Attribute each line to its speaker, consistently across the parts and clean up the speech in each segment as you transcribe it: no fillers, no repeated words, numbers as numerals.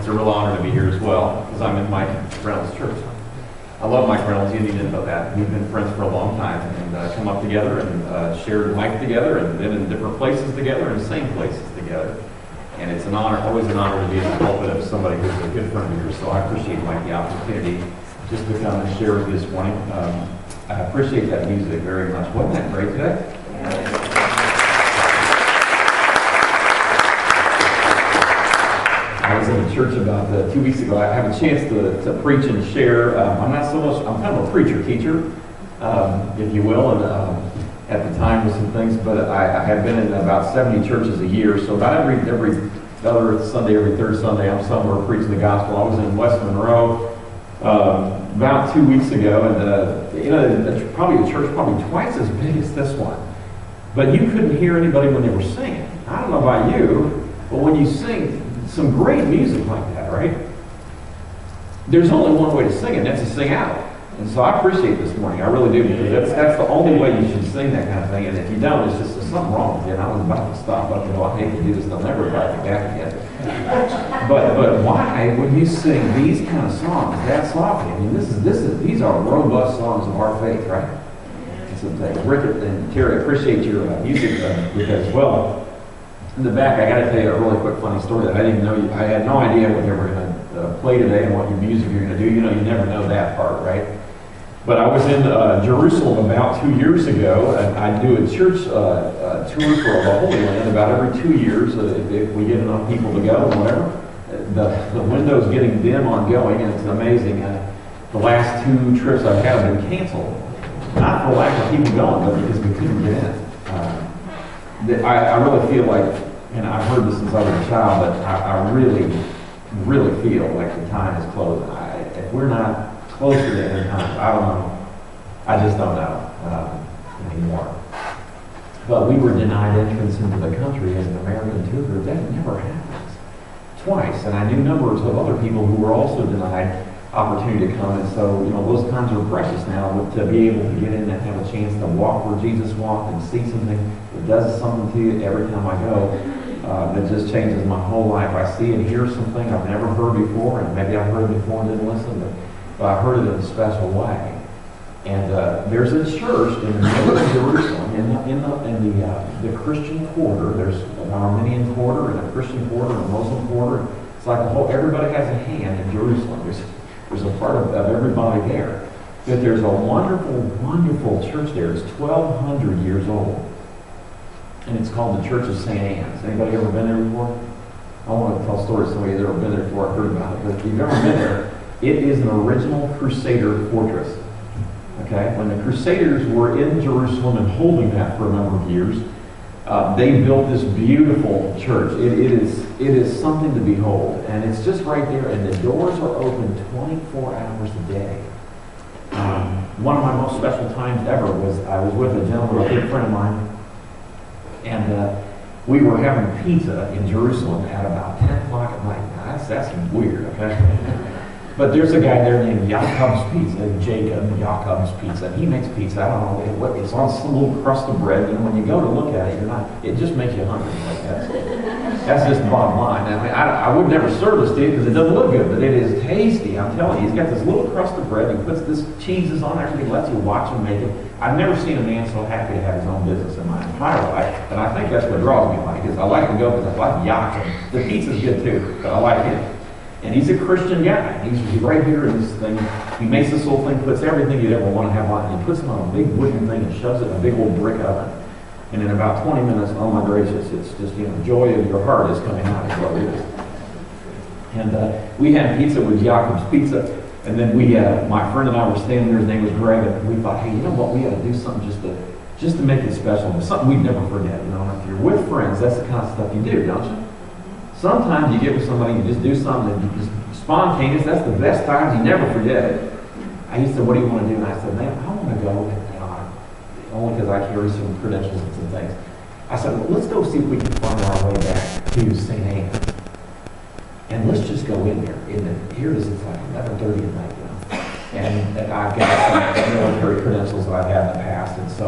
Speaker 1: it's a real honor to be here as well, because I'm in Mike Reynolds' church. I love Mike Reynolds. You didn't know that. We've been friends for a long time, and come up together and shared life together, and been in different places together, and same places together. And it's an honor, always an honor to be in the pulpit of somebody who's a good friend of yours. So I appreciate, Mike, the opportunity just to come and share with you this morning. I appreciate that music very much. Wasn't that great today? I was in a church about 2 weeks ago. I have a chance to preach and share. I'm kind of a preacher, teacher, if you will, and at the time with some things, but I have been in about 70 churches a year, so about every other Sunday, every third Sunday, I'm somewhere preaching the gospel. I was in West Monroe about 2 weeks ago, and probably a church probably twice as big as this one, but you couldn't hear anybody when they were singing. I don't know about you, but when you sing some great music like that, right? There's only one way to sing it, and that's to sing out. And so I appreciate this morning, I really do, because that's the only way you should sing that kind of thing. And if you don't, it's just there's something wrong with you. And I was about to stop, but I hate to do this, I'll never invite you back again. But why would you sing these kind of songs that softly? I mean, these are robust songs of our faith, right? And so Rick and Terry, I appreciate your music because, well, in the back, I got to tell you a really quick funny story that I didn't know. I had no idea what they were going to play today and what your music you're going to do. You know, you never know that part, right? But I was in Jerusalem about 2 years ago, and I do a church tour for the Holy Land about every 2 years. If we get enough people to go and whatever, the window's getting dim on going, and it's amazing. The last 2 trips I've had have been canceled, not for lack of people going, but because we couldn't get in. I really feel like, and I've heard this since I was a child, but I really, really feel like the time is closing. If we're not closer to end times, I don't know. I just don't know anymore. But we were denied entrance into the country as an American tour group. That never happens. Twice. And I knew numbers of other people who were also denied opportunity to come. And so, you know, those times are precious now to be able to get in and have a chance to walk where Jesus walked and see something that does something to you every time I go. That just changes my whole life. I see and hear something I've never heard before, and maybe I've heard it before and didn't listen, but I heard it in a special way. And there's a church in the middle of Jerusalem, in the Christian quarter. There's an Armenian quarter and a Christian quarter and a Muslim quarter. It's like everybody has a hand in Jerusalem. There's a part of everybody there. But there's a wonderful, wonderful church there. It's 1,200 years old. And it's called the Church of St. Anne's. Anybody ever been there before? I want to tell stories. Somebody who's ever been there before, I've heard about it. But if you've never been there, it is an original Crusader fortress. Okay? When the Crusaders were in Jerusalem and holding that for a number of years, they built this beautiful church. It is something to behold. And it's just right there, and the doors are open 24 hours a day. One of my most special times ever was I was with a gentleman, a good friend of mine, and we were having pizza in Jerusalem at about 10 o'clock at night. Now, that's weird, okay? But there's a guy there named Jacob's Pizza, Jacob Jacob's Pizza. He makes pizza. I don't know what it's on, some little crust of bread. You know, when you go to look at it, it just makes you hungry. Like that's just the bottom line. I mean, I would never serve this to you because it doesn't look good, but it is tasty. I'm telling you, he's got this little crust of bread. He puts this cheeses on there, and he lets you watch him make it. I've never seen a man so happy to have his own business in my entire life, and I think that's what draws me like is I like to go because I like Jacob. The pizza's good too, but I like him. And he's a Christian guy. He's right here in this thing. He makes this little thing, puts everything you'd ever want to have on it. He puts it on a big wooden thing and shoves it in a big old brick oven. And in about 20 minutes, oh my gracious, it's just, joy of your heart is coming out is what it is. And we had pizza with Jacob's Pizza. And then my friend and I were standing there, his name was Greg, and we thought, hey, you know what, we got to do something just to make it special. Something we'd never forget. If you're with friends, that's the kind of stuff you do, don't you? Sometimes you get with somebody, you just do something and you just spontaneous. That's the best times. You never forget it. He said, what do you want to do? And I said, man, I want to go, only because I carry some credentials and some things. I said, well, let's go see if we can find our way back to St. Anne's. And let's just go in there. Here it is, it's like 11:30 at night, And I've got some military credentials that I've had in the past, and so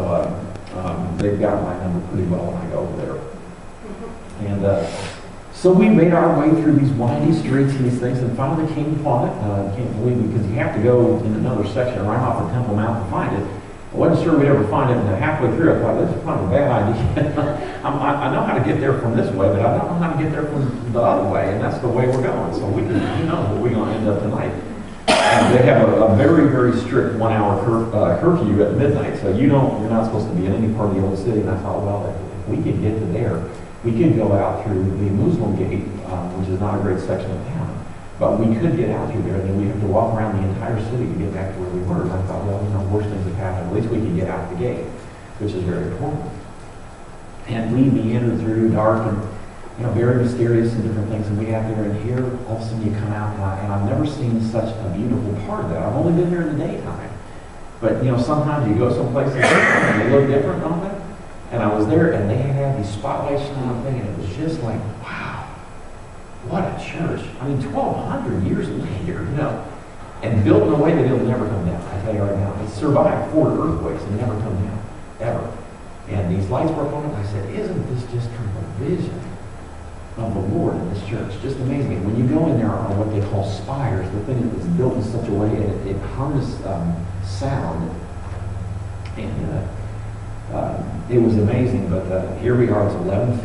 Speaker 1: they've got my number pretty well when I go over there. And So we made our way through these windy streets and these things, and finally came upon it. Can't believe it, because you have to go in another section right off of Temple Mount to find it. I wasn't sure we'd ever find it, and halfway through I thought, this is kind of a bad idea. I know how to get there from this way, but I don't know how to get there from the other way, and that's the way we're going. So who knows where we're going to end up tonight. And they have a very, very strict 1 hour curfew at midnight, so you're not supposed to be in any part of the old city. And I thought, well, if we could get to there, we could go out through the Muslim gate, which is not a great section of town. But we could get out through there, and then we have to walk around the entire city to get back to where we were. And I thought, well, worse things have happened. At least we can get out the gate, which is very important. And we meandered through dark and very mysterious and different things. And we got there, and here, all of a sudden you come out, and I've never seen such a beautiful part of that. I've only been there in the daytime. But, sometimes you go someplace and they look different and all that. And I was there, and they had these spotlights shining on thing, and it was just like, wow, what a church. I mean, 1,200 years later, and built in a way that it'll never come down. I tell you right now, it survived 4 earthquakes and never come down, ever. And these lights were up on it, and I said, isn't this just kind of a vision of the Lord in this church? Just amazing. When you go in there are what they call spires, the thing that is built in such a way, and it harnesses sound, and it was amazing. But here we are, it's 11:15,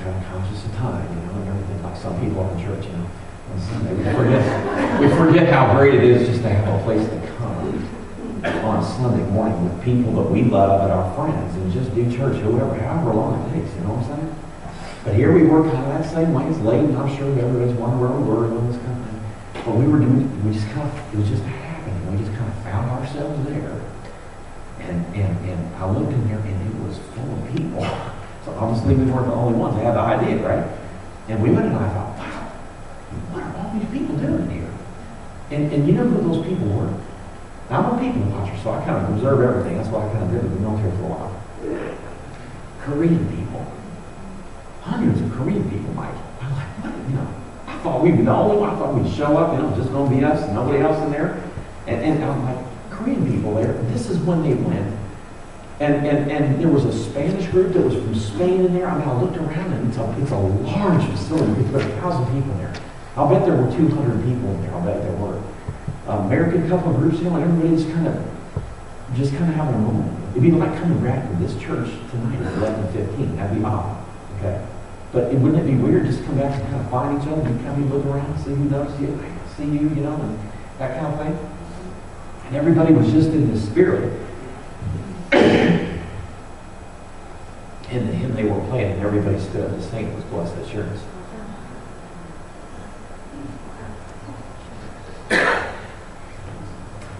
Speaker 1: kind of conscious of time, and everything, like some people in church, on Sunday. We forget how great it is just to have a place to come on Sunday morning with people that we love and our friends, and just do church, however long it takes, you know what I'm saying? But here we were kind of that same way. It's late, and I'm sure everybody's wondering where we were and all this kind of thing. But it was just happening. We just kind of found ourselves there. And I looked in there, and it was full of people. So obviously we weren't the only ones that had the idea, right? And we went, and I thought, wow, what are all these people doing here? And you know who those people were? Now, I'm a people watcher, so I kind of observe everything. That's why I kind of did it in the military for a while. Korean people. Hundreds of Korean people, Mike. I'm like, what? I thought we'd be the only one. I thought we'd show up, just going to be us, nobody else in there. And I'm like, Korean people there. This is when they went. And there was a Spanish group that was from Spain in there. I mean, I looked around, and it's a large facility. We put 1,000 people in there. I'll bet there were 200 people in there. I'll bet there were. American couple of groups, everybody just kind of having a moment. It'd be like coming back to this church tonight at 11:15. That'd be odd, okay? But wouldn't it be weird just to come back and kind of find each other and kind of look around and see who knows you, see you, and that kind of thing? And everybody was just in the spirit. And the hymn they were playing, and everybody stood up to sing. It was Blessed Assurance.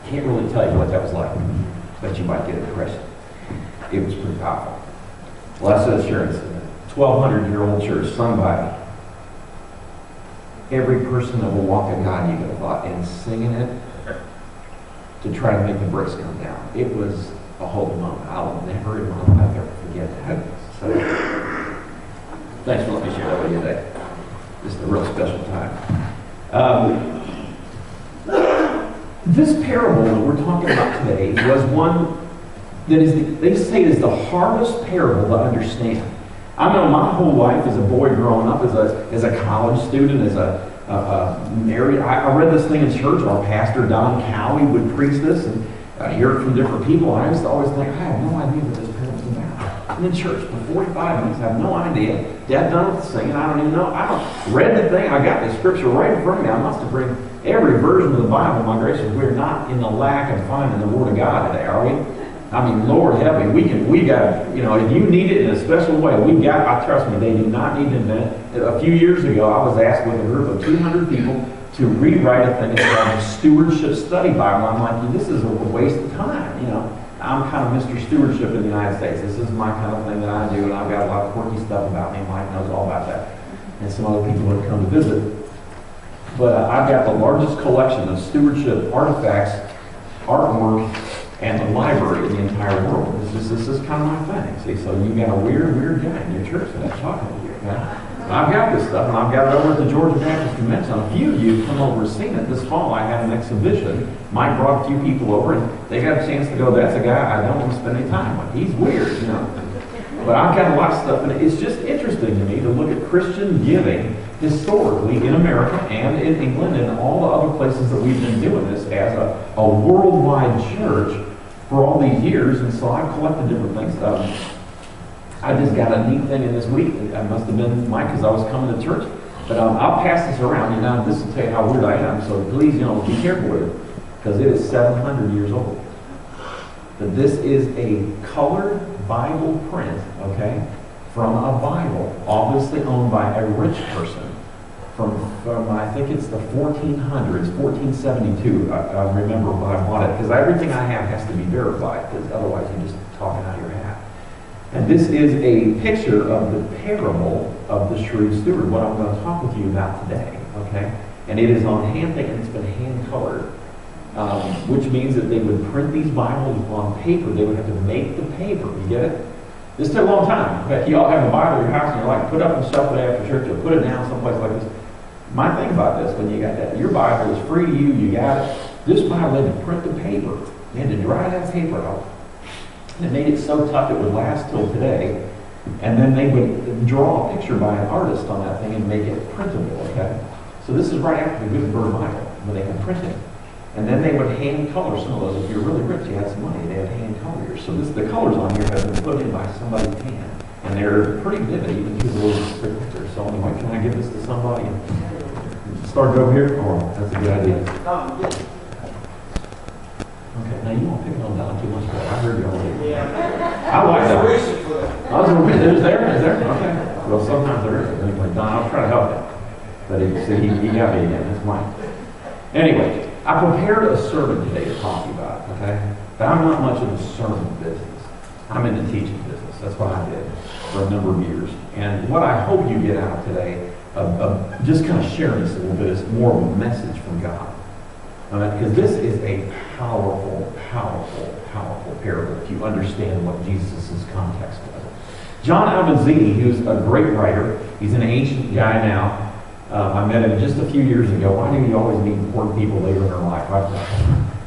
Speaker 1: Can't really tell you what that was like, but you might get an impression. It was pretty powerful. Blessed Assurance, a 1,200-year-old church sung by every person that will walk in God, you could have thought, and singing it to try to make the bricks come down. It was a holy moment. I will never in my life ever forget that. So, thanks for letting me share that with you today. This is a real special time. This parable that we're talking about today was one that they say is the hardest parable to understand. I know my whole life as a boy growing up, as a college student, as a married, I read this thing in church. Our pastor, Don Cowie, would preach this, and I hear it from different people. I used to always think, I have no idea what this parable's about. I'm in church for 45 minutes, I have no idea. Dad done with the singing, I don't even know. I read the thing, I got the scripture right in front of me. I must have read every version of the Bible. My gracious, we're not in the lack of finding the Word of God today, are we? I mean, Lord help me. We got, if you need it in a special way, trust me, they do not need to invent it. A few years ago, I was asked with a group of 200 people to rewrite a thing called a Stewardship Study Bible. I'm like, this is a waste of time, I'm kind of Mr. Stewardship in the United States. This is my kind of thing that I do, and I've got a lot of quirky stuff about me. Mike knows all about that. And some other people would come to visit. But I've got the largest collection of stewardship artifacts, artwork, and the library in the entire world. This is kind of my thing. See, so you got a weird guy in your church that's talking to you. Okay? I've got this stuff, and I've got it over at the Georgia Baptist Convention. A few of you have come over and seen it. This fall, I had an exhibition. Mike brought a few people over, and they got a chance to go, that's a guy I don't want to spend any time with. He's weird, But I've got a lot of stuff, and it's just interesting to me to look at Christian giving historically in America and in England and all the other places that we've been doing this as a worldwide church for all these years. And so I've collected different things. I just got a neat thing in this week. I must have been Mike because I was coming to church. But I'll pass this around. You know, this will tell you how weird I am. So please, be careful with it because it is 700 years old. But this is a colored Bible print, okay, from a Bible, obviously owned by a rich person from I think it's the 1400s, 1472. I remember when I bought it because everything I have has to be verified because otherwise you're just talking out of your hat. And this is a picture of the parable of the shrewd steward, what I'm going to talk with you about today, okay? And it is on hand, and it's been hand-colored, which means that they would print these Bibles on paper. They would have to make the paper, you get it? This took a long time. In fact, you all have a Bible in your house, and you're like, put up and stuff it after church, or put it down someplace like this. My thing about this, when you got that, your Bible is free to you got it. This Bible, they had to print the paper. They had to dry that paper out. And it made it so tough it would last till today. And then they would draw a picture by an artist on that thing and make it printable, okay? So this is right after the Gutenberg Bible, where they had printing. And then they would hand color some of those. If you're really rich, you had some money, they had hand color yours. So the colors on here have been put in by somebody's hand. And they're pretty vivid, even through the little picture. So anyway, can I give this to somebody? Start over here? Oh, that's a good idea. Okay, now you won't pick it on Don too much, but I heard you already. Yeah. I like that. I was going to is there? Okay. Well, sometimes there is. Anyway, Don, I'll try to help him. But he got me again. That's mine. Anyway, I prepared a sermon today to talk to you about, okay? But I'm not much of a sermon business. I'm in the teaching business. That's what I did for a number of years. And what I hope you get out of today, just kind of sharing this a little bit, is more of a message from God. Because this is a powerful, powerful, powerful parable if you understand what Jesus' context was. John Avanzini, who's a great writer, he's an ancient guy now. I met him just a few years ago. I knew you always meet important people later in their life.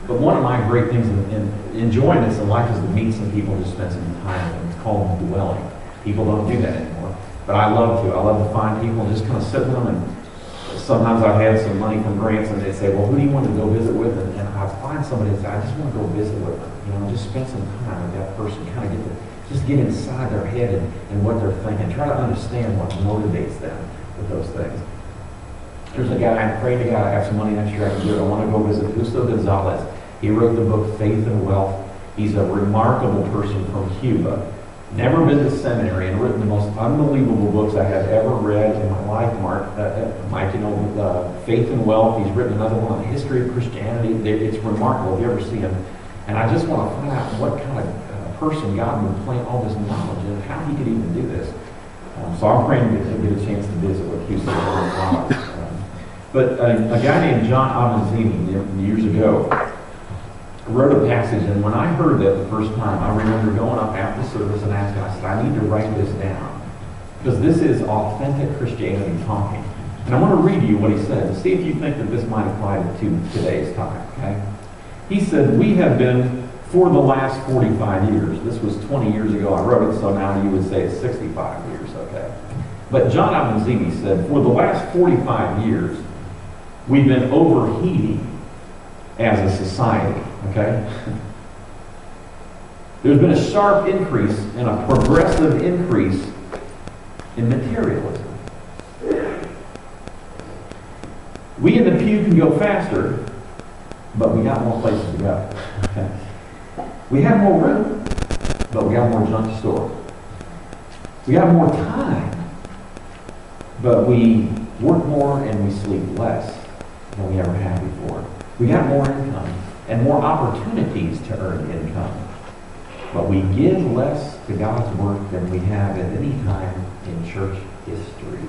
Speaker 1: But one of my great things in enjoying this in life is to meet some people and just spend some time with them. It's called dwelling. People don't do that anymore. But I love to. I love to find people and just kind of sit with them. And sometimes I've had some money from grants and they say, well, who do you want to go visit with? And I find somebody and say, I just want to go visit with them. Just spend some time with that person, kind of get inside their head and what they're thinking. Try to understand what motivates them with those things. There's a guy, I'm praying to God, I have some money next year, I can do it. I want to go visit Justo Gonzalez. He wrote the book Faith and Wealth. He's a remarkable person from Cuba. Never been to seminary and written the most unbelievable books I have ever read in my life, Mike, Faith and Wealth. He's written another one on the history of Christianity. It's remarkable if you ever see him. And I just want to find out what kind of person God would plant all this knowledge in, how he could even do this. So I'm praying to get a chance to visit with Houston. But a guy named John Avanzini years ago wrote a passage, and when I heard that the first time, I remember going up after service and asking, I said, I need to write this down, because this is authentic Christianity talking. And I want to read you what he said, and see if you think that this might apply to today's time, okay? He said, we have been, for the last 45 years, this was 20 years ago I wrote it, so now you would say it's 65 years, okay? But John Avanzini said, for the last 45 years, we've been overheating as a society, okay? There's been a sharp increase and a progressive increase in materialism. We in the pew can go faster, but we got more places to go. Okay? We have more room, but we got more junk to store. We got more time, but we work more and we sleep less than we ever have before. We got more income and more opportunities to earn income, but we give less to God's work than we have at any time in church history.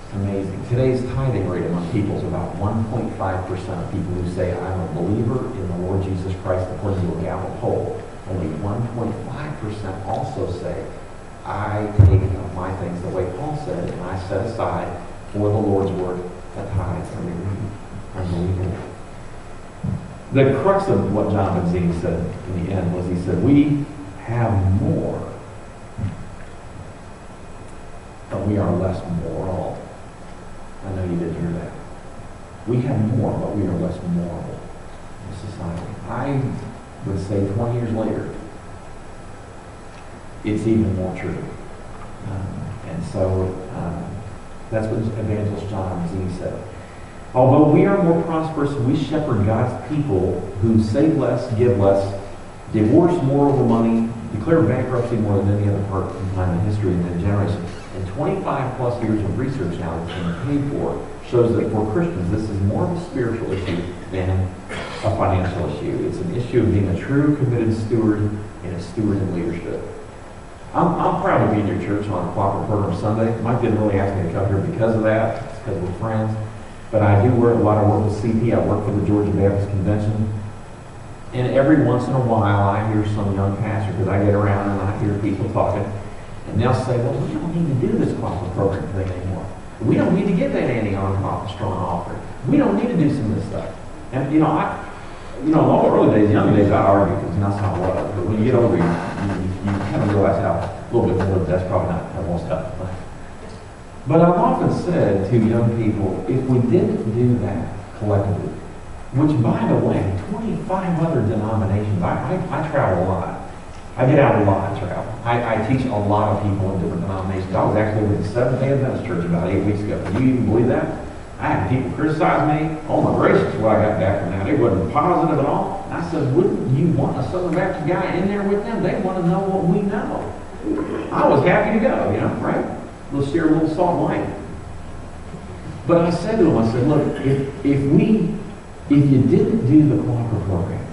Speaker 1: It's amazing. Today's tithing rate among people is about 1.5% of people who say, I'm a believer in the Lord Jesus Christ, according to a Gallup poll. Only 1.5% also say, I take of my things the way Paul said, and I set aside for the Lord's work a tithe every week. Unbelievable. The crux of what John Avanzini said in the end was he said, we have more but we are less moral. I know you didn't hear that. We have more, but we are less moral in society. I would say 20 years later, it's even more true. And so that's what Evangelist John Z said. Although we are more prosperous, we shepherd God's people who save less, give less, divorce more over money, declare bankruptcy more than any other part of time in history and in generations. And 25 plus years of research now that's been paid for shows that for Christians, this is more of a spiritual issue than a financial issue. It's an issue of being a true, committed steward and a steward in leadership. I'm proud to be in your church on a cooperative program Sunday. Mike didn't really ask me to come here because of that. It's because we're friends. But I do work a lot of work with CP. I work for the Georgia Baptist Convention. And every once in a while, I hear some young pastor, because I get around and I hear people talking, and they'll say, well, we don't need to do this cooperative program thing anymore. We don't need to give that Annie on strong offering. We don't need to do some of this stuff. And, in all the early days, young days, I argue because that's how it was. But when you get older, you kind of realize how a little bit more, that's probably not the most helpful thing. But I've often said to young people, if we didn't do that collectively, which, by the way, 25 other denominations, I travel a lot. I get out a lot and travel. I teach a lot of people in different denominations. I was actually with the Seventh-day Adventist Church about 8 weeks ago. Can you even believe that? I had people criticize me. Oh my gracious, what I got back from that. It wasn't positive at all. And I said, wouldn't you want a Southern Baptist guy in there with them? They want to know what we know. I was happy to go, right? Let's share a little salt and light. But I said to him, I said, look, if you didn't do the cooperative program,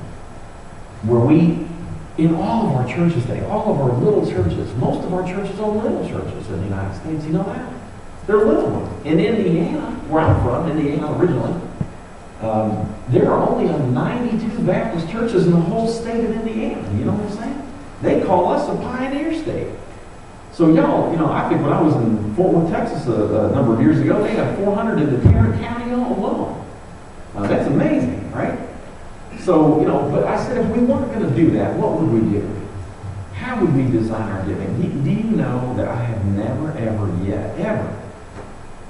Speaker 1: where we, in all of our churches today, all of our little churches, most of our churches are little churches in the United States, you know that? They're little ones. In Indiana, where I'm from, Indiana originally, there are only 92 Baptist churches in the whole state of Indiana. You know what I'm saying? They call us a pioneer state. So y'all, I think when I was in Fort Worth, Texas a number of years ago, they had 400 in the Tarrant County alone. That's amazing, right? So, but I said, if we weren't going to do that, what would we do? How would we design our giving? Do you know that I have never, ever yet, ever,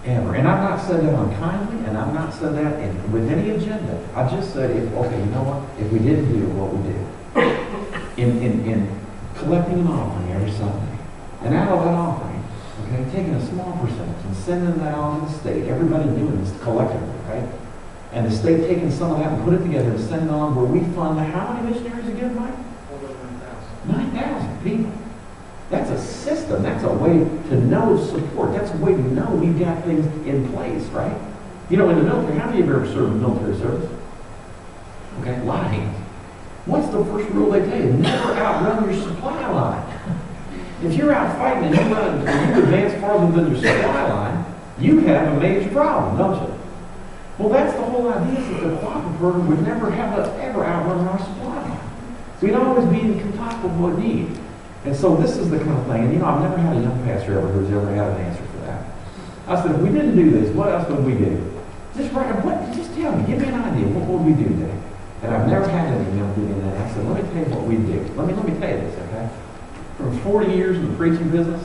Speaker 1: and I've not said that unkindly, and I've not said that with any agenda. I just said, if we didn't do what we do, in collecting an offering every Sunday, and out of that offering, taking a small percentage and sending that on to the state, everybody doing this collectively, right? And the state taking some of that and put it together and sending it on where we fund how many missionaries again, Mike?
Speaker 2: Over 9,000.
Speaker 1: 9,000 people. That's a system. That's a way to know support. That's a way to know we've got things in place, right? In the military, how many of you have ever served military service? Okay, a lot of hands. What's the first rule they tell you? Never outrun your supply line. If you're out fighting and you advance farther than your supply line, you have a major problem, don't you? Well, that's the whole idea, is that the cooperative program would never have us ever outrun our supply line. We'd always be in top of what we need. And so this is the kind of thing, and I've never had a young pastor ever who's ever had an answer for that. I said, if we didn't do this, what else would we do? Just tell me, give me an idea, what would we do today? And I've never had any young people in that. I said, let me tell you what we do. Let me tell you this, okay? From 40 years in the preaching business,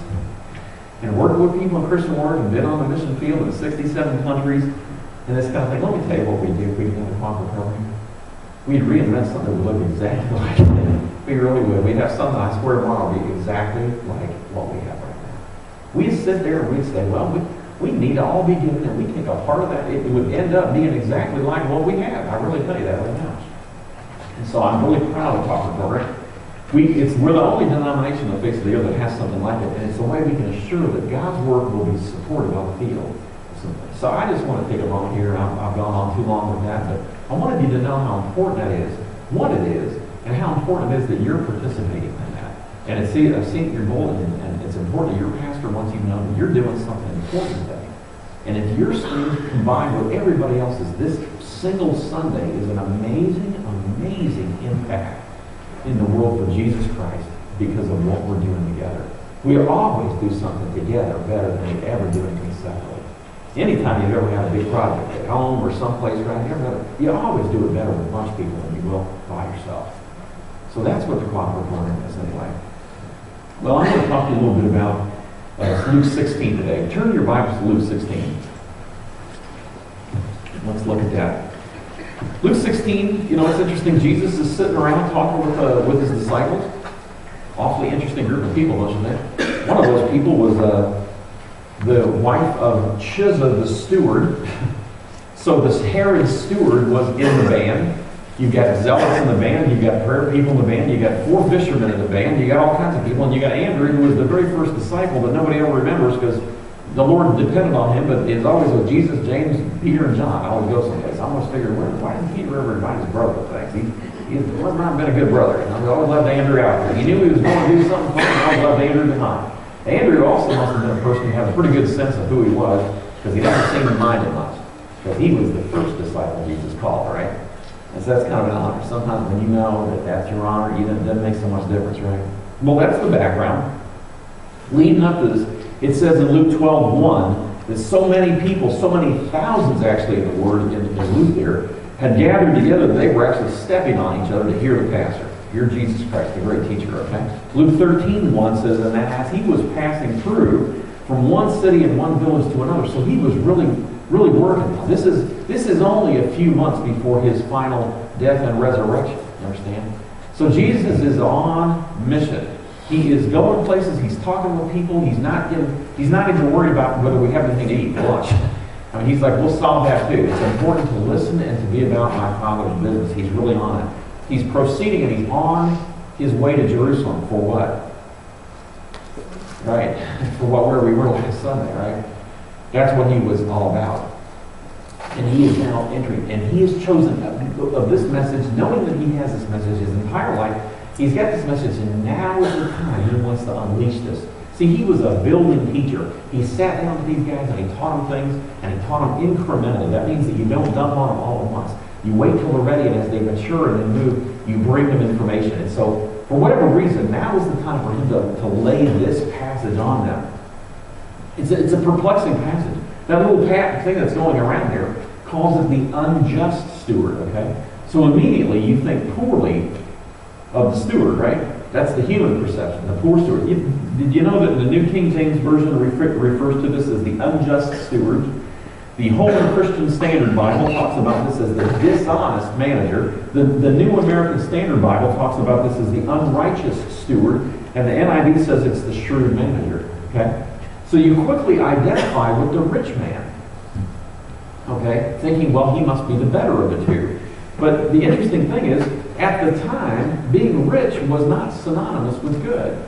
Speaker 1: and working with people in Christian work, and been on the mission field in 67 countries, and this kind of thing, let me tell you what we do if we didn't have a cooperative program. We'd reinvent something that would look exactly like it. We really would. We'd have something, I swear tomorrow, will be exactly like what we have right now. We'd sit there and we'd say, well, we need to all be given, and we take a part of that. It would end up being exactly like what we have. I really tell you that right now. And so I'm really proud of the cooperative program. We're the only denomination on the face of the earth that has something like it, and it's a way we can assure that God's work will be supported on the field. So I just want to take a moment here, and I've gone on too long with that, but I wanted you to know how important that is, what it is, and how important it is that you're participating in that. And I've seen your bulletin, and it's important that your pastor wants you to know that you're doing something important today. And if your stream combined with everybody else's, this single Sunday is an amazing, amazing impact in the world for Jesus Christ because of what we're doing together. We always do something together better than we ever do anything separately. Anytime you've ever had a big project at home or someplace around here, you always do it better with a bunch of people than you will by yourself. So that's what the cooperative program is anyway. Well, I'm going to talk to you a little bit about It's Luke 16 today. Turn your Bibles to Luke 16. Let's look at that. Luke 16, it's interesting. Jesus is sitting around talking with his disciples. Awfully interesting group of people, don't you think? One of those people was the wife of Chuza the steward. So this Herod steward was in the band. You've got zealots in the band, you've got prayer people in the band, you've got 4 fishermen in the band, you got all kinds of people, and you got Andrew, who was the very first disciple that nobody ever remembers because the Lord depended on him, but it's always with Jesus, James, Peter, and John. I always go someplace. I almost figure, why didn't Peter ever invite his brother? He must not have been a good brother. I always loved Andrew out there. He knew he was going to do something fun, and I always loved Andrew behind. Andrew also must have been a person who had a pretty good sense of who he was, because he doesn't seem to mind it much. Because he was the first disciple Jesus called, right? And so that's kind of an honor. Sometimes when you know that that's your honor, it doesn't make so much difference, right? Well, that's the background. Leading up to this, it says in Luke 12:1 that so many people, so many thousands actually of the word in Luke there, had gathered together that they were actually stepping on each other to hear the pastor, hear Jesus Christ, the great teacher, okay? Luke 13:1 says, and that as he was passing through from one city and one village to another, so he was really working. This is only a few months before his final death and resurrection. You understand? So Jesus is on mission. He is going places. He's talking with people. He's not even worried about whether we have anything to eat for lunch. I mean, he's like, we'll solve that too. It's important to listen and to be about my Father's business. He's really on it. He's proceeding and he's on his way to Jerusalem for what? Right? For where we were last Sunday, right? That's what he was all about. And he is now entering. And he has chosen of this message, knowing that he has this message his entire life. He's got this message, and now is the time he wants to unleash this. See, he was a building teacher. He sat down with these guys, and he taught them things, and he taught them incrementally. That means that you don't dump on them all at once. You wait till they're ready, and as they mature and they move, you bring them information. And so, for whatever reason, now is the time for him to lay this passage on them. It's a perplexing passage. That little thing that's going around here calls it the unjust steward, okay? So immediately you think poorly of the steward, right? That's the human perception, the poor steward. Did you know that the New King James Version refers to this as the unjust steward? The Holy Christian Standard Bible talks about this as the dishonest manager. The New American Standard Bible talks about this as the unrighteous steward. And the NIV says it's the shrewd manager, okay? So you quickly identify with the rich man, okay? Thinking, well, he must be the better of the two. But the interesting thing is, at the time, being rich was not synonymous with good.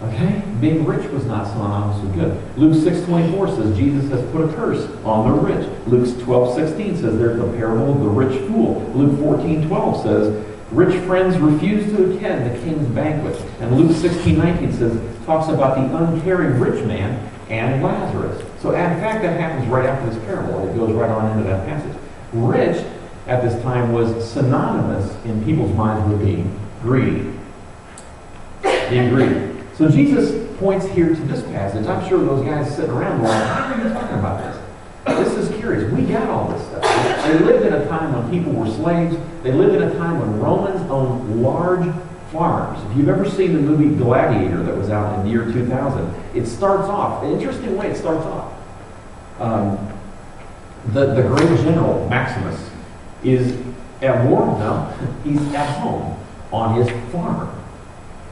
Speaker 1: Okay? Being rich was not synonymous with good. Luke 6:24 says Jesus has put a curse on the rich. Luke 12:16 says there's the parable of the rich fool. Luke 14:12 says rich friends refuse to attend the king's banquet. And Luke 16:19 talks about the uncaring rich man and Lazarus. So in fact, that happens right after this parable. It goes right on into that passage. Rich at this time was synonymous in people's minds with being greedy. Being greedy. So Jesus points here to this passage. I'm sure those guys sitting around going, how are you talking about this? This is curious. We got all this stuff. They lived in a time when people were slaves. They lived in a time when Romans owned large farms. If you've ever seen the movie Gladiator that was out in the year 2000, it starts off, an interesting way it starts off. The great general Maximus is at war? No. He's at home on his farm.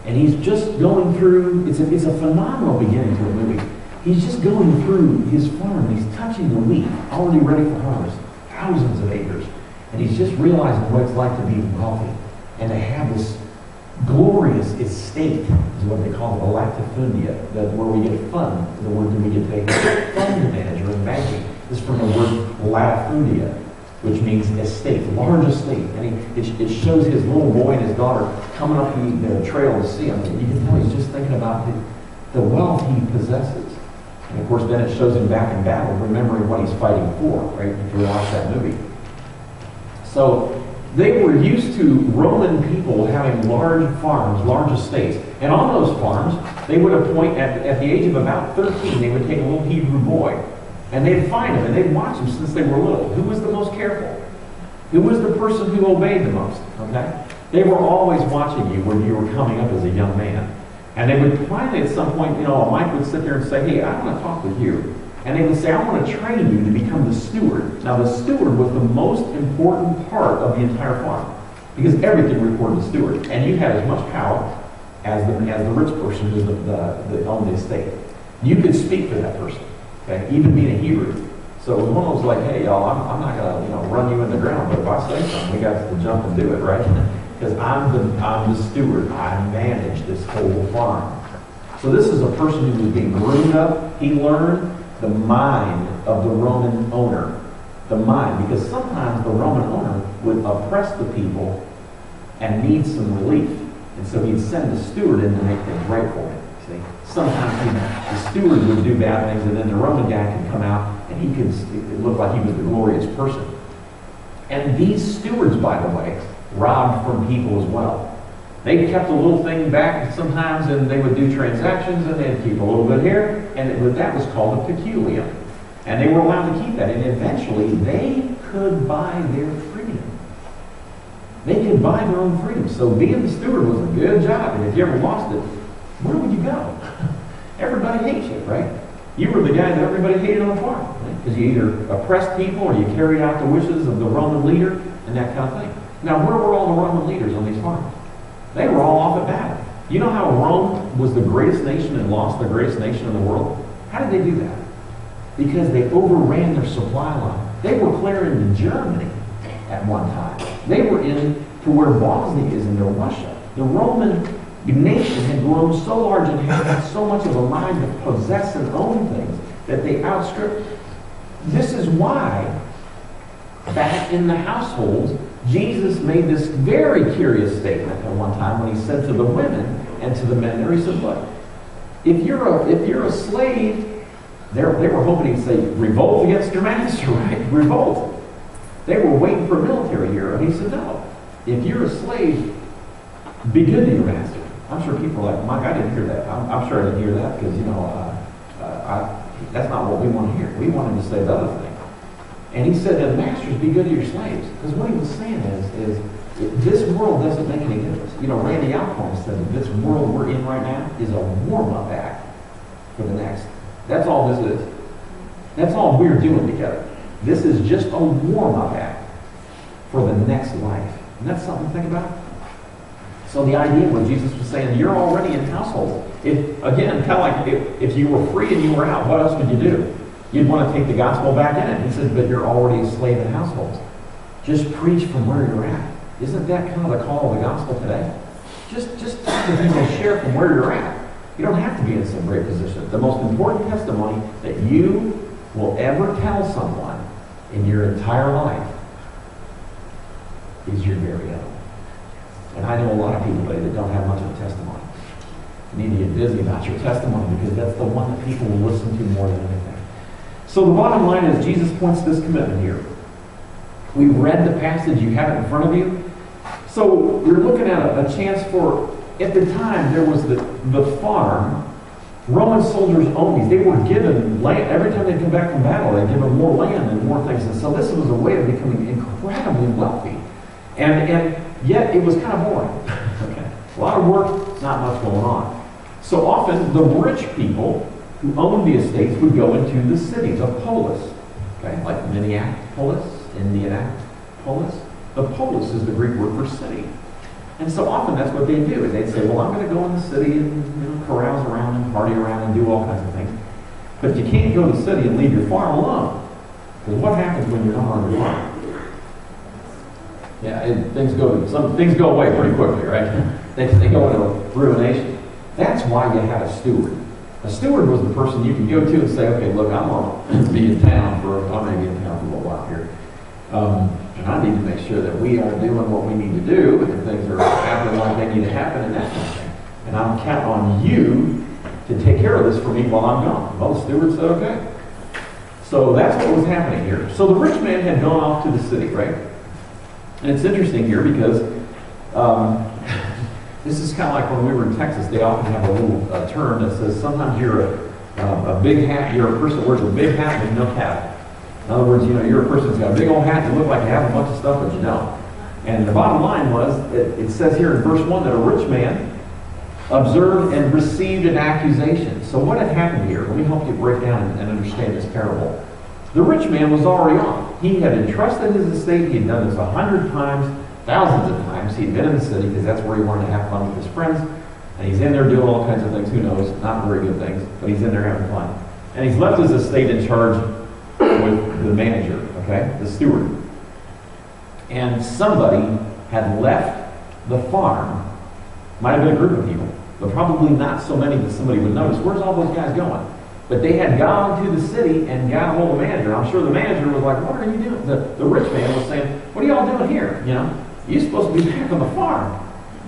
Speaker 1: And he's just going through, it's a phenomenal beginning to a movie. He's just going through his farm and he's touching the wheat, already ready for harvest, thousands of acres. And he's just realizing what it's like to be wealthy and to have this glorious estate, is what they call it, a latifundia, where we get fund, the word that we get paid, fund manager in banking is from the word latifundia, which means estate, large estate. And it shows his little boy and his daughter coming up the trail to see him. And you can tell he's just thinking about the wealth he possesses. And of course, then it shows him back in battle, remembering what he's fighting for, right? If you watch that movie. So they were used to Roman people having large farms, large estates. And on those farms, they would appoint, at the age of about 13, they would take a little Hebrew boy. And they'd find him, and they'd watch him since they were little. Who was the most careful? Who was the person who obeyed the most? Okay? They were always watching you when you were coming up as a young man. And they would finally, at some point, a Mike would sit there and say, hey, I want to talk with you. And they would say, I want to train you to become the steward. Now, the steward was the most important part of the entire farm, because everything reported to the steward. And you had as much power as the rich person who's the owned the estate. You could speak for that person, okay? Even being a Hebrew. So it was one of those like, hey, y'all, I'm not going to run you in the ground, but if I say something, we got to jump and do it, right? Because I'm the steward. I manage this whole farm. So this is a person who was being groomed up. He learned the mind of the Roman owner. The mind, because sometimes the Roman owner would oppress the people and need some relief. And so he'd send the steward in to make things right for him. See? Sometimes the steward would do bad things, and then the Roman guy could come out and it looked like he was the glorious person. And these stewards, by the way, robbed from people as well. They kept a little thing back sometimes, and they would do transactions, and they'd keep a little bit here, and that was called a peculium. And they were allowed to keep that, and eventually they could buy their freedom. They could buy their own freedom. So being the steward was a good job, and if you ever lost it, where would you go? Everybody hates you, right? You were the guy that everybody hated on the farm, because you either oppressed people or you carried out the wishes of the Roman leader and that kind of thing. Now, where were all the Roman leaders on these farms? They were all off at battle. You know how Rome was the greatest nation and lost the greatest nation in the world? How did they do that? Because they overran their supply line. They were clear into Germany at one time. They were in to where Bosnia is into Russia. The Roman nation had grown so large and had so much of a mind to possess and own things that they outstripped. This is why, back in the households, Jesus made this very curious statement at one time when he said to the women and to the men there, he said, look, if you're a slave, they were hoping he'd say, revolt against your master, right? Revolt. They were waiting for a military hero. And he said, no, if you're a slave, be good to your master. I'm sure people are like, Mike, I didn't hear that. I'm sure I didn't hear that because, that's not what we want to hear. We want him to say the other thing. And he said, and masters, be good to your slaves. Because what he was saying is this world doesn't make any difference. Randy Alcorn said that this world we're in right now is a warm-up act for the next. That's all this is. That's all we're doing together. This is just a warm-up act for the next life. And that's something to think about. So the idea was Jesus was saying, you're already in households. Again, kind of like if you were free and you were out, what else would you do? You'd want to take the gospel back in it. He said, but you're already a slave in households. Just preach from where you're at. Isn't that kind of the call of the gospel today? Just talk to people, share from where you're at. You don't have to be in some great position. The most important testimony that you will ever tell someone in your entire life is your very own. And I know a lot of people today that don't have much of a testimony. You need to get busy about your testimony because that's the one that people will listen to more than anything. So the bottom line is Jesus points this commitment here. We read the passage, you have it in front of you. So we're looking at a chance for, at the time there was the farm. Roman soldiers owned these. They were given land. Every time they come back from battle, they give them more land and more things. And so this was a way of becoming incredibly wealthy. And yet it was kind of boring. Okay. A lot of work, not much going on. So often the rich people who owned the estates would go into the cities of polis. Okay, like Minneapolis, Indianapolis. The polis is the Greek word for city. And so often that's what they do. And they'd say, well, I'm going to go in the city and carouse around and party around and do all kinds of things. But you can't go to the city and leave your farm alone. Because what happens when you're not on your farm? Yeah, things go away pretty quickly, right? They go into ruination. That's why you had a steward. A steward was the person you could go to and say, okay, look, I'm going to be in town for a little while here. And I need to make sure that we are doing what we need to do, and things are happening like they need to happen, and that kind of thing. And I'm counting on you to take care of this for me while I'm gone. Well, the steward said, okay. So that's what was happening here. So the rich man had gone off to the city, right? And it's interesting here because this is kind of like when we were in Texas, they often have a little term that says sometimes you're a big hat, you're a person that wears a big hat with no cap. In other words, you're a person that's got a big old hat, you look like you have a bunch of stuff, but you don't. And the bottom line was, it says here in verse 1 that a rich man observed and received an accusation. So what had happened here? Let me help you break down and understand this parable. The rich man was already on. He had entrusted his estate. He had done this 100 times, thousands of times. He had been in the city because that's where he wanted to have fun with his friends. And he's in there doing all kinds of things. Who knows? Not very good things. But he's in there having fun. And he's left his estate in charge with the manager, okay? The steward. And somebody had left the farm. Might have been a group of people, but probably not so many that somebody would notice. Where's all those guys going? But they had gone to the city and got a hold of the manager. I'm sure the manager was like, what are you doing? The rich man was saying, what are y'all doing here? You know, you're supposed to be back on the farm.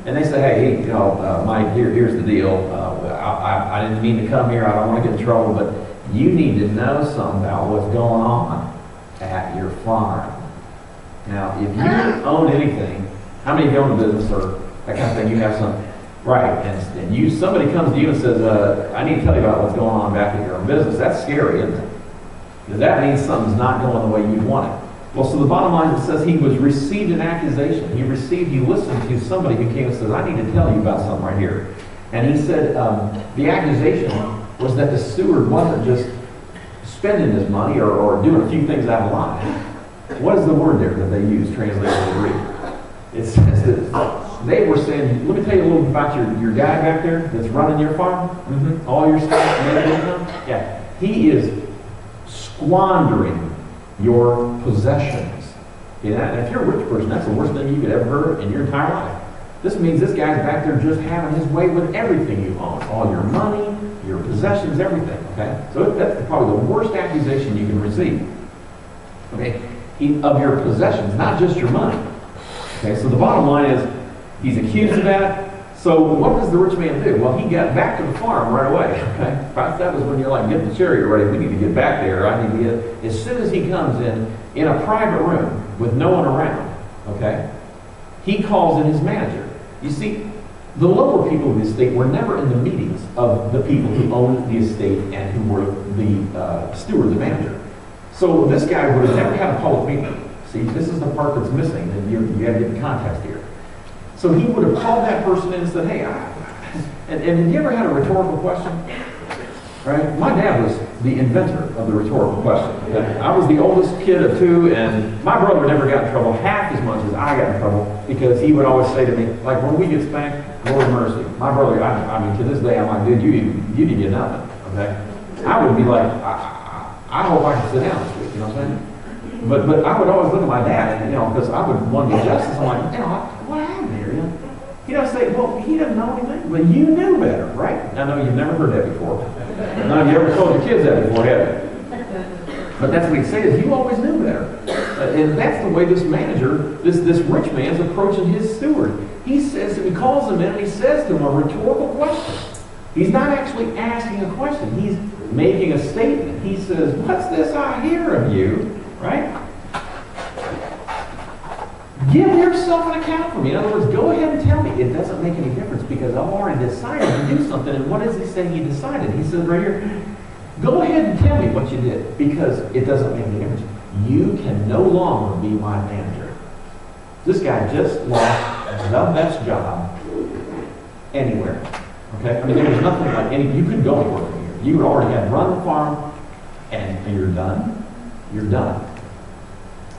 Speaker 1: And they said, hey, you know, Mike, here's the deal. I didn't mean to come here. I don't want to get in trouble, but you need to know something about what's going on at your farm. Now, if you own anything, how many of you own a business or that kind of thing? You have some, right? And somebody comes to you and says, I need to tell you about what's going on back in your own business. That's scary, isn't it? Because that means something's not going the way you want it. Well, so the bottom line, it says he was received an accusation. He listened to somebody who came and said, I need to tell you about something right here. And he said the accusation was that the steward wasn't just spending his money or doing a few things out of line. What is the word there that they use, translated to Greek? It says that they were saying, let me tell you a little bit about your guy back there that's running your farm. Mm-hmm. All your stuff, yeah. He is squandering your possessions. And if you're a rich person, that's the worst thing you could ever hear in your entire life. This means this guy's back there just having his way with everything you own. All your money, your possessions, everything. Okay? So that's probably the worst accusation you can receive. Okay? Of your possessions, not just your money. Okay? So the bottom line is, he's accused of that. So what does the rich man do? Well, he got back to the farm right away. Okay? That was when you're like, get the chariot ready. We need to get back there. I need to get. As soon as he comes in a private room with no one around, okay, he calls in his manager. You see, the lower people of the estate were never in the meetings of the people who owned the estate and who were the steward, the manager. So this guy would have never had a public meeting. See, this is the part that's missing, and you got to get the context here. So he would have called that person in and said, hey, and have you ever had a rhetorical question? Right? My dad was the inventor of the rhetorical question. Okay? I was the oldest kid of two, and my brother never got in trouble half as much as I got in trouble because he would always say to me, like, when we get spanked, Lord mercy. My brother, I mean, to this day, I'm like, dude, you didn't get nothing. Okay? I would be like, I hope I can sit down this week, you know what I'm saying? But I would always look at my dad, and, you know, because I would want to get justice. I'm like, you know, what happened here? You know? He doesn't say, well, he doesn't know anything. But you knew better, right? I know you've never heard that before. None of you ever told your kids that before, have you? But that's what he says. You always knew better. And that's the way this manager, this rich man's approaching his steward. He says, he calls him in and he says to him a rhetorical question. He's not actually asking a question. He's making a statement. He says, what's this I hear of you? Right? Give yourself an account for me. In other words, go ahead and tell me. It doesn't make any difference because I've already decided to do something. And what does he say he decided? He says right here, go ahead and tell me what you did because it doesn't make any difference. You can no longer be my manager. This guy just lost the best job anywhere. Okay? I mean, there was nothing like any, you couldn't go anywhere from here. You would already have run the farm and you're done. You're done.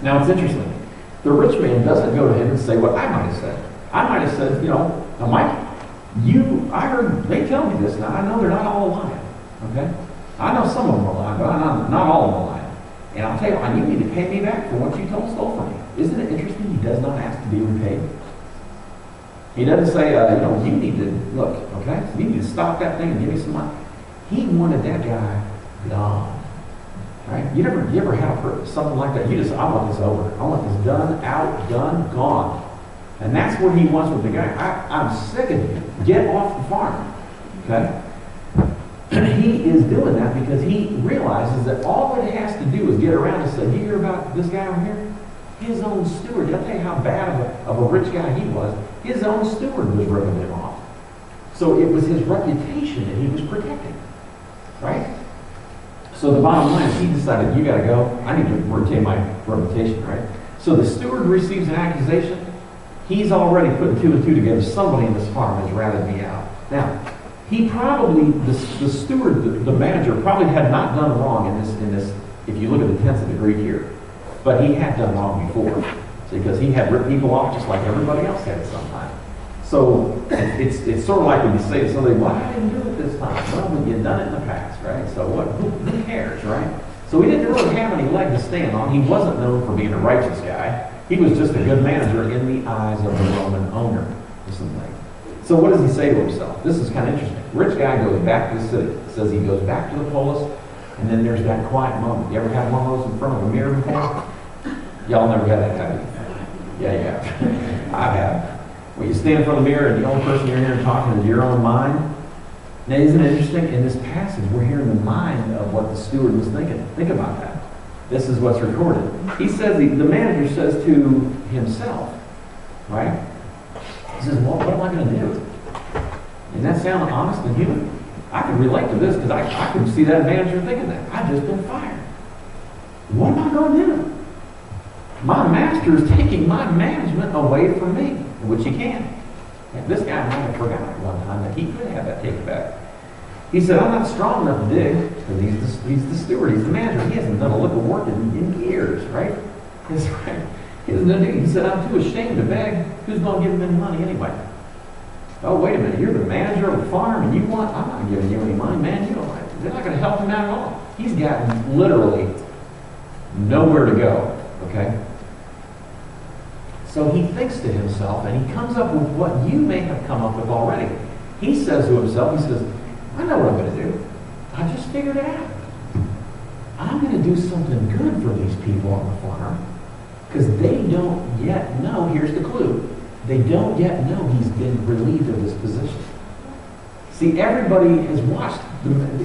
Speaker 1: Now, it's interesting. The rich man doesn't go to him and say what I might have said. I might have said, you know, now Mike, I heard, they tell me this, and I know they're not all lying, okay? I know some of them are lying, but not all of them are lying. And I'll tell you, you need to pay me back for what you stole from me. Isn't it interesting? He does not ask to be repaid. He doesn't say, you know, you need to, look, okay? You need to stop that thing and give me some money. He wanted that guy gone. Right? You ever have something like that? You just, I want this over. I want this done, out, done, gone. And that's what he wants with the guy. I'm sick of you. Get off the farm. Okay? And he is doing that because he realizes that all that he has to do is get around and say, you hear about this guy over here? His own steward. I'll tell you how bad of a rich guy he was. His own steward was ripping him off. So it was his reputation that he was protecting. Right? So the bottom line is he decided, you got to go. I need to retain my reputation, right? So the steward receives an accusation. He's already putting two and two together. Somebody in this farm has ratted me out. Now, he probably, the steward, the manager, probably had not done wrong in this, if you look at the tense of the Greek here. But he had done wrong before. See, because he had ripped people off just like everybody else had sometime. So it's sort of like when you say to somebody, well, I didn't do it this time. Well, but you've done it in the past, right? So what? Who cares, right? So he didn't really have any leg to stand on. He wasn't known for being a righteous guy. He was just a good manager in the eyes of the Roman owner or something. So what does he say to himself? This is kind of interesting. Rich guy goes back to the city. It says he goes back to the polis, and then there's that quiet moment. You ever had one of those in front of a mirror before? Y'all never had that, have you? Yeah, you have. I have. When you stand in front of the mirror and the only person you're hearing talking is your own mind. Now, isn't it interesting? In this passage, we're hearing the mind of what the steward was thinking. Think about that. This is what's recorded. He says, the manager says to himself, right? He says, well, what am I going to do? Does that sound honest and human? I can relate to this because I can see that manager thinking that. I've just been fired. What am I going to do? My master is taking my management away from me, which he can. And this guy might have forgotten at one time that he could have that taken back. He said, I'm not strong enough to dig, because he's the steward, he's the manager. He hasn't done a lick of work in years, right? That's right. He said, I'm too ashamed to beg. Who's going to give him any money anyway? Oh, wait a minute, you're the manager of a farm and you want, I'm not giving you any money, man. They're not going to help him out at all. He's got literally nowhere to go, okay? So he thinks to himself, and he comes up with what you may have come up with already. He says to himself, he says, I know what I'm going to do. I just figured it out. I'm going to do something good for these people on the farm because they don't yet know, here's the clue, they don't yet know he's been relieved of his position. See, everybody has watched,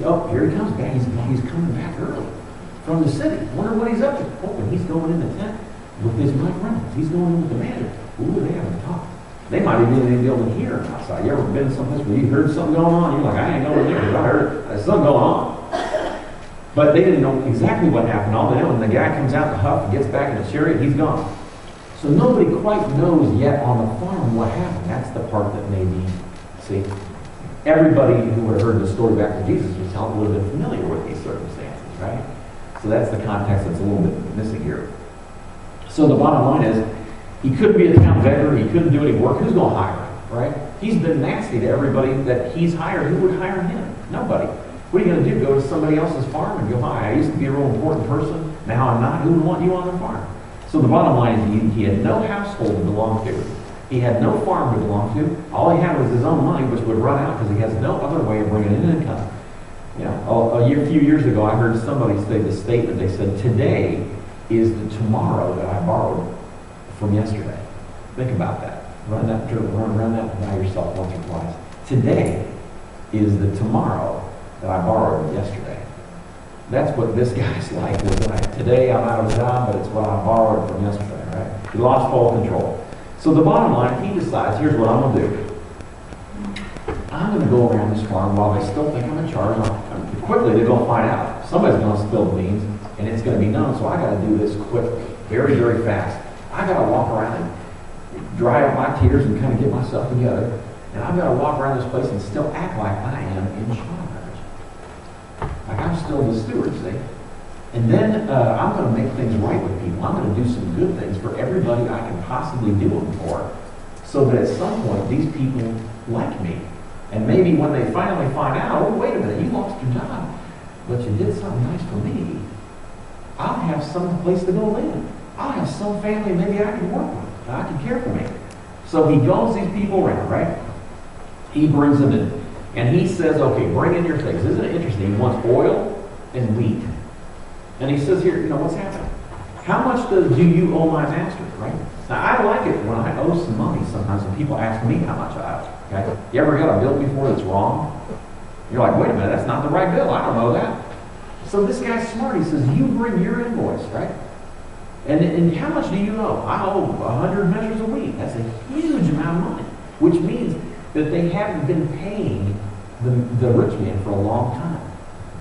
Speaker 1: oh, here he comes back, he's coming back early from the city. Wonder what he's up to. Oh, and he's going in the tent with his Mike Reynolds. He's going in with the manager. Ooh, they haven't talked. They might even be able to hear him outside. You ever been someplace where you heard something going on? You're like, I ain't going there because I heard it. There's something going on. But they didn't know exactly what happened. All they know, when the guy comes out the huff and gets back in the chariot, he's gone. So nobody quite knows yet on the farm what happened. That's the part that may be, see, everybody who had heard the story back to Jesus was a little bit familiar with these circumstances, right? So that's the context that's a little bit missing here. So the bottom line is, he couldn't be a town beggar. He couldn't do any work. Who's going to hire him, right? He's been nasty to everybody that he's hired. Who would hire him? Nobody. What are you going to do? Go to somebody else's farm and go, hi, I used to be a real important person. Now I'm not. Who would want you on the farm? So the bottom line is he had no household to belong to. He had no farm to belong to. All he had was his own money, which would run out because he has no other way of bringing in income. You know, a few years ago, I heard somebody say this statement. They said, today is the tomorrow that I borrowed from yesterday. Think about that. Run that by yourself once or twice. Today is the tomorrow that I borrowed yesterday. That's what this guy's like. Today I'm out of a job, but it's what I borrowed from yesterday, right? He lost full control. So the bottom line, he decides, here's what I'm going to do. I'm going to go around this farm while they still think I'm in charge. Quickly, they're going to find out. Somebody's going to spill the beans, and it's going to be known, so I got to do this quickly, very, very fast. I got to walk around and dry up my tears and kind of get myself together. And I've got to walk around this place and still act like I am in charge. Like I'm still the steward, see? And then I'm going to make things right with people. I'm going to do some good things for everybody I can possibly do them for. So that at some point, these people like me. And maybe when they finally find out, oh, wait a minute, you lost your job, but you did something nice for me, I'll have some place to go live. I'll have some family maybe I can work with. I can care for me. So he goes these people around, right? He brings them in. And he says, okay, bring in your things. Isn't it interesting? He wants oil and wheat. And he says here, you know, what's happening? How much do you owe my master, right? Now, I like it when I owe some money sometimes when people ask me how much I owe, okay? You ever got a bill before that's wrong? You're like, wait a minute, that's not the right bill. I don't know that. So this guy's smart. He says, you bring your invoice, right? And how much do you owe? I owe 100 measures a week. That's a huge amount of money, which means that they haven't been paying the rich man for a long time.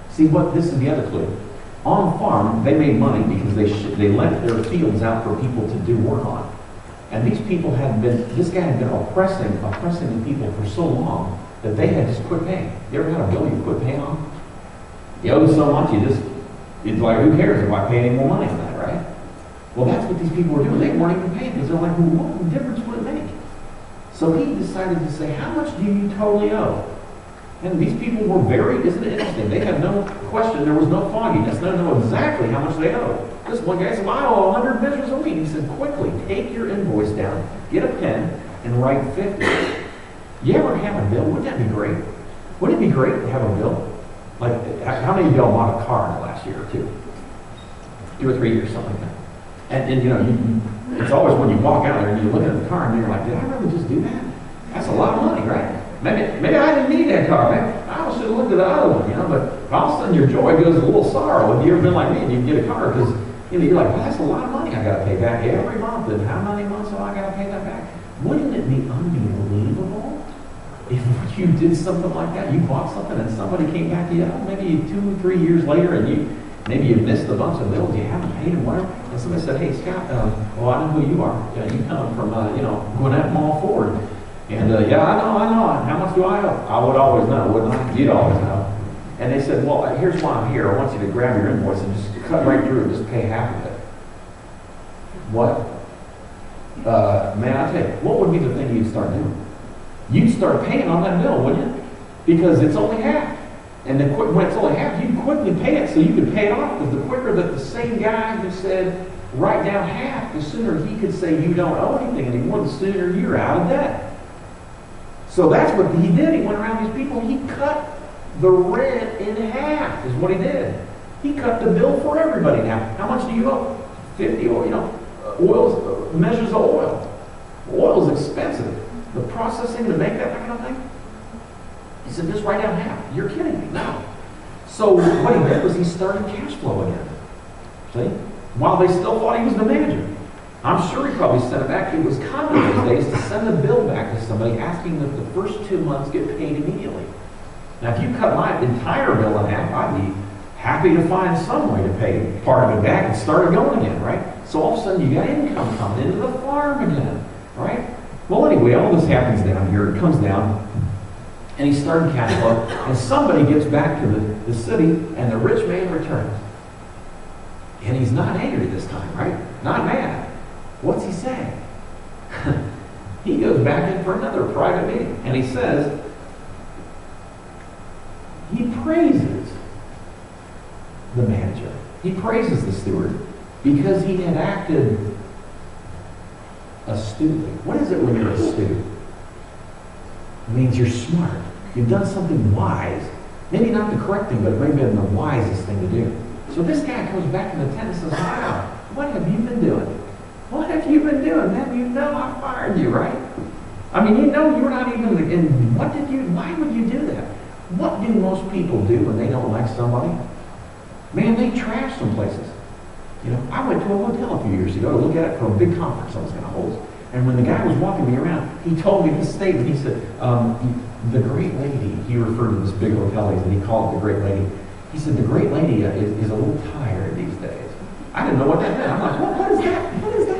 Speaker 1: See, this is the other clue. On the farm, they made money because they left their fields out for people to do work on. And these people had been, this guy had been oppressing the people for so long that they had just quit paying. You ever had a bill you quit paying on? You owe so much, it's like, who cares if I pay any more money on that, right? Well, that's what these people were doing. They weren't even paying because they're like, well, what difference would it make? So he decided to say, how much do you totally owe? And these people were very, isn't it interesting? They had no question, there was no fogginess. They didn't know exactly how much they owed. This one guy said, I owe 100 measures a week. He said, quickly, take your invoice down, get a pen, and write 50. You ever have a bill? Wouldn't that be great? Wouldn't it be great to have a bill? Like, how many of y'all bought a car in the last year or two? 2 or 3 years, something like that. And you know, it's always when you walk out there and you look at the car and you're like, did I really just do that? That's a lot of money, right? Maybe I didn't need that car. Maybe I should have looked at the other one, you know. But all of a sudden your joy goes a little sorrow. Have you ever been like me and you get a car because you know, you're like, well, that's a lot of money I got to pay back every month. And how many months have I got to pay that back? Wouldn't it be unbelievable if you did something like that? You bought something and somebody came back to you, maybe 2 or 3 years later, and maybe you missed a bunch of bills, you haven't paid them, whatever. And somebody said, hey, Scott, well, I know who you are. You come from, Gwinnett Mall Ford. And, yeah, I know. How much do I owe? I would always know, wouldn't I? You'd always know. And they said, well, here's why I'm here. I want you to grab your invoice and just cut right through and just pay half of it. What? Man, I tell you, what would be the thing you'd start doing? You'd start paying on that bill, wouldn't you? Because it's only half. And then when it's only half, you quickly pay it so you could pay it off. Because the quicker that the same guy who said, write down half, the sooner he could say you don't owe anything anymore, the sooner you're out of debt. So that's what he did. He went around these people. He cut the rent in half is what he did. He cut the bill for everybody now. How much do you owe? 50 oil, oil's measures of oil. Oil's expensive. The processing to make that kind of thing. He said, just write down half. You're kidding me. No. So what he did was he started cash flow again. See? While they still thought he was the manager. I'm sure he probably sent it back. It was common these days to send a bill back to somebody asking that the first 2 months get paid immediately. Now, if you cut my entire bill in half, I'd be happy to find some way to pay part of it back and start it going again, right? So all of a sudden, you got income coming into the farm again, right? Well, anyway, all this happens down here. It comes down, and he's starting cash flow, and somebody gets back to the city, and the rich man returns. And he's not angry this time, right? Not mad. What's he saying? He goes back in for another private meeting, and he says, he praises the manager. He praises the steward because he had acted astutely. What is it when you're astute? It means you're smart. You've done something wise. Maybe not the correct thing, but it may have been the wisest thing to do. So this guy comes back in the tent and says, wow, what have you been doing? What have you been doing, man? You know I fired you, right? I mean, you know you're not even in, why would you do that? What do most people do when they don't like somebody? Man, they trash some places. You know, I went to a hotel a few years ago to look at it for a big conference I was going to hold. And when the guy was walking me around, he told me this statement. He said, the great lady, he referred to this big hotel, and he called it the great lady. He said, the great lady is a little tired these days. I didn't know what that meant. I'm like, what is that? What is that?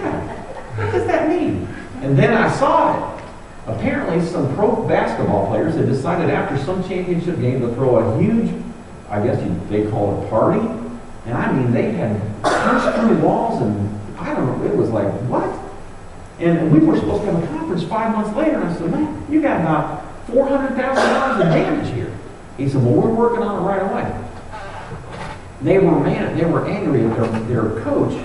Speaker 1: What does that mean? And then I saw it. Apparently, some pro basketball players had decided after some championship game to throw a huge, I guess they call it a party. And I mean, they had punched through walls, and I don't know, it was like, what? And we were supposed to have a conference 5 months later, and I said, man, you got about $400,000 in damage here. He said, well, we're working on it right away. They were angry at their coach,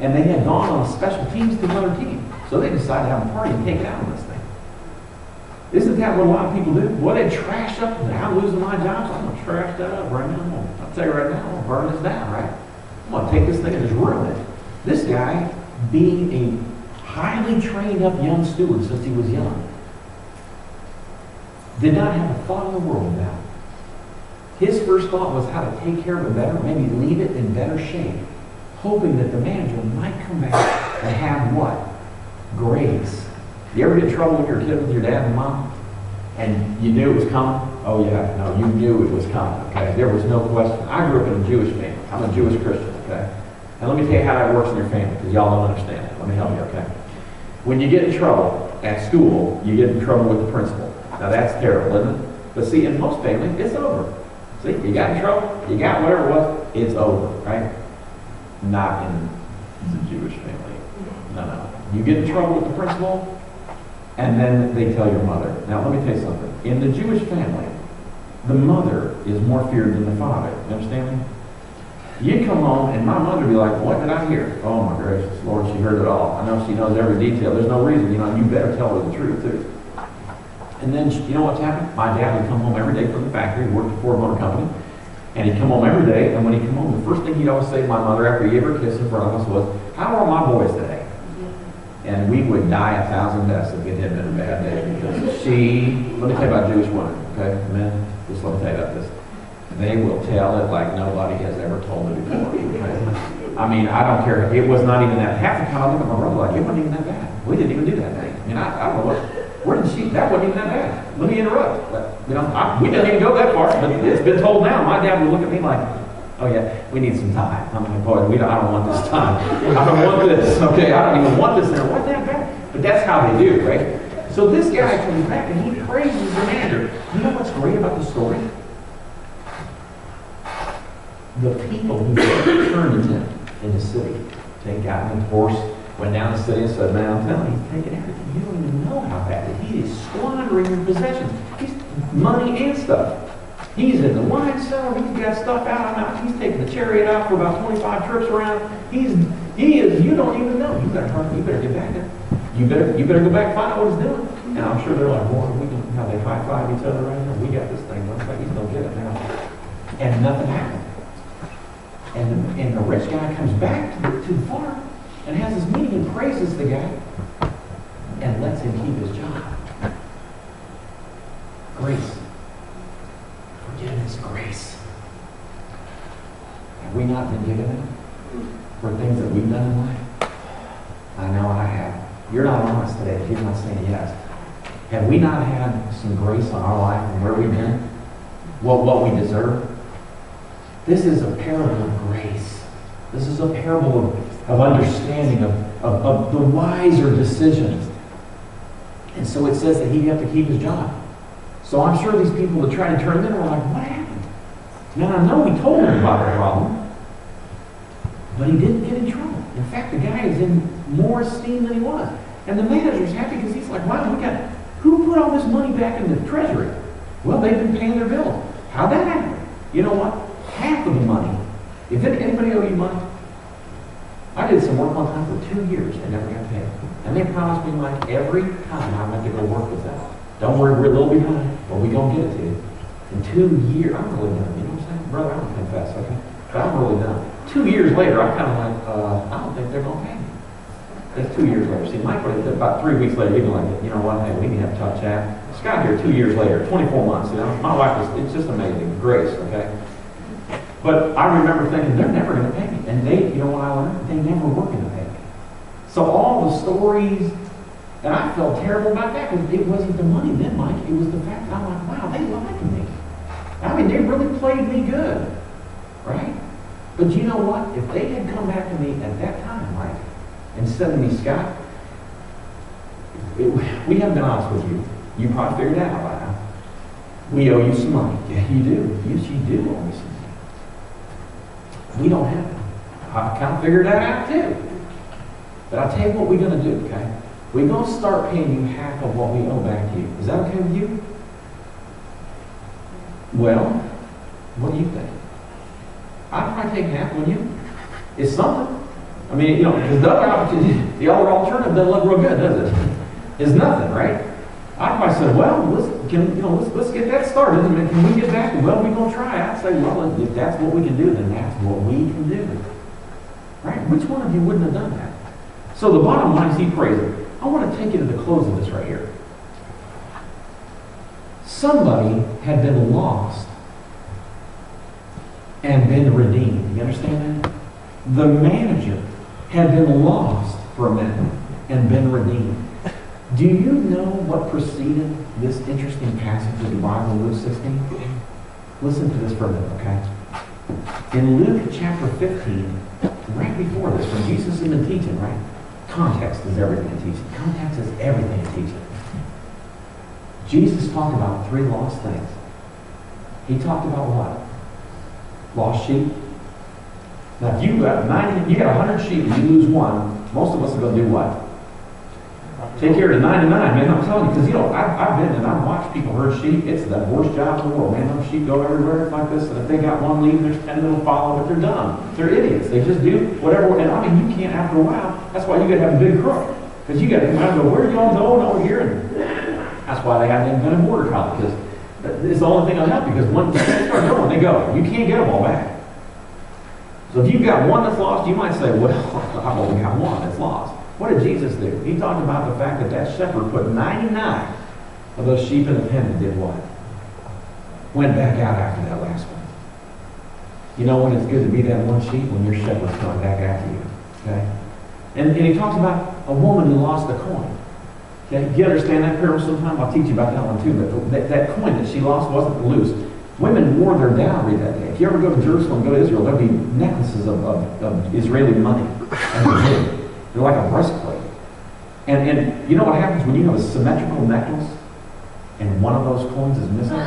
Speaker 1: and they had gone on special teams to another team. So they decided to have a party and take it out on this thing. Isn't that what a lot of people do? Boy, they trash up, I'm losing my job, so I'm going to trash that up right now. I'll tell you right now, I'm going to burn this down, right? I'm going to take this thing and just ruin it. This guy, being a highly trained up young steward since he was young, did not have a thought in the world about it. His first thought was how to take care of it better, maybe leave it in better shape, hoping that the manager might come back and have what? Grace. You ever get in trouble with your kid, with your dad and mom, and you knew it was coming? Oh yeah, no, you knew it was coming, okay? There was no question. I grew up in a Jewish family. I'm a Jewish Christian, okay? And let me tell you how that works in your family, because y'all don't understand it. Let me help you, okay? When you get in trouble at school, you get in trouble with the principal. Now that's terrible, isn't it? But see, in most families, it's over. See, you got in trouble, you got whatever it was, it's over, right? Not in the Jewish family. No. You get in trouble with the principal, and then they tell your mother. Now, let me tell you something. In the Jewish family, the mother is more feared than the father. You understand me? You come home, and my mother would be like, what did I hear? Oh, my gracious, Lord, she heard it all. I know she knows every detail. There's no reason, you better tell her the truth, too. And then, you know what's happened? My dad would come home every day from the factory. He worked for a Ford Motor Company. And he'd come home every day, and when he'd come home, the first thing he'd always say to my mother after he gave her a kiss in front of us was, how are my boys today? And we would die 1,000 deaths if it had been a bad day, because let me tell you about Jewish women, okay? Men, just let me tell you about this. They will tell it like nobody has ever told it before. Okay? I mean, I don't care. It was not even that. Half the time I look at my brother like, it wasn't even that bad. We didn't even do that day. I mean, I don't know where did she, that wasn't even that bad. Let me interrupt. But, we didn't even go that far, but it's been told now. My dad would look at me like, oh yeah, we need some time. I'm like, boy, I don't want this time. I don't want this, okay? I don't even want this there. What's that bad? But that's how they do, right? So this guy comes back and he praises the manager. You know what's great about the story? The people who turned to him in the city, they got in the horse, went down the city and said, man, I'm telling you, he's taking everything. You don't even know how bad he is squandering your possessions. He's money and stuff. He's in the wine cellar. He's got stuff out. He's taking the chariot out for about 25 trips around. He is. You don't even know. You better get back there. You better go back and find out what he's doing. And I'm sure they're like, boy, how they high five each other right now. We got this thing. Looks like he's gonna get it now. And nothing happened. And the rich guy comes back to the farm and has his meeting and praises the guy and lets him keep his job. Grace. Forgiveness, grace. Have we not been given it for things that we've done in life? I know I have. You're not honest today if you're not saying yes. Have we not had some grace on our life and where we've been? What we deserve? This is a parable of grace. This is a parable of understanding, of the wiser decisions. And so it says that he'd have to keep his job. So I'm sure these people that tried to turn him in were like, what happened? Now I know we told him about the problem, but he didn't get in trouble. In fact, the guy is in more esteem than he was. And the manager's happy because he's like, wow, who put all this money back in the treasury? Well, they've been paying their bills. How'd that happen? You know what? Half of the money. If anybody owe you money, I did some work one time for 2 years and never got paid. And they promised me money every time I went to go work with them. Don't worry, we're a little behind, but we're going to get it to you. In 2 years, I'm really done. You know what I'm saying? Brother, I'm confess, okay? But I'm really done. 2 years later, I'm kind of like, I don't think they're going to pay me. That's 2 years later. See, Mike, about 3 weeks later, he'd be like, you know what, hey, we can have a tough chat. Scott here 2 years later, 24 months, you know? My wife it's just amazing. Grace, okay? But I remember thinking, they're never going to pay me. And you know what I learned? They never were going to pay me. So all the stories, and I felt terrible about that because it wasn't the money then, Mike. It was the fact that I'm like, wow, they lied to me. I mean, they really played me good, right? But you know what? If they had come back to me at that time, Mike, and said to me, Scott, we haven't been honest with you. You probably figured that out by now. We owe you some money. Yeah, you do. Yes, you do owe me some money. We don't have it. I kind of figured that out too. But I'll tell you what we're going to do, okay? We're going to start paying you half of what we owe back to you. Is that okay with you? Well, what do you think? I'd probably take half, wouldn't you? It's something. I mean, you know, because the other alternative doesn't look real good, does it? It's nothing, right? I'd probably say, well, let's get that started. And can we get back? Well, we're going to try. I'd say, well, if that's what we can do, then that's what we can do. Right? Which one of you wouldn't have done that? So the bottom line is he prays it. I want to take you to the close of this right here. Somebody had been lost and been redeemed. You understand that? The manager had been lost for a minute and been redeemed. Do you know what preceded this interesting passage of the Bible in Luke 16? Listen to this for a minute, okay? In Luke chapter 15, right before this, when Jesus has been teaching, right? Context is everything in teaching. Context is everything in teaching. Jesus talked about 3 lost things. He talked about what? Lost sheep. Now, if you got 100 sheep and you lose one, most of us are going to do what? Take care of the 99, man. I'm telling you, because I've been and I've watched people herd sheep. It's the worst job in the world, man. Those sheep go everywhere like this, and if they got one lead, there's 10 that'll follow, but they're dumb. They're idiots. They just do whatever. And I mean, you can't after a while. That's why you got to have a big crook, because you got to go, where are you all going over here? And that's why they have the invented border collie, because it's the only thing that'll help. Because once they start going, they go. You can't get them all back. So if you've got one that's lost, you might say, well, I've only got one that's lost. What did Jesus do? He talked about the fact that shepherd put 99 of those sheep in a pen and did what? Went back out after that last one. You know when it's good to be that one sheep? When your shepherd's coming back after you. Okay? And he talks about a woman who lost a coin. Okay? Do you understand that parable sometime? I'll teach you about that one too. But that coin that she lost wasn't loose. Women wore their dowry that day. If you ever go to Jerusalem, go to Israel, there'll be necklaces of Israeli money. They're like a breastplate. And you know what happens when you have a symmetrical necklace and one of those coins is missing?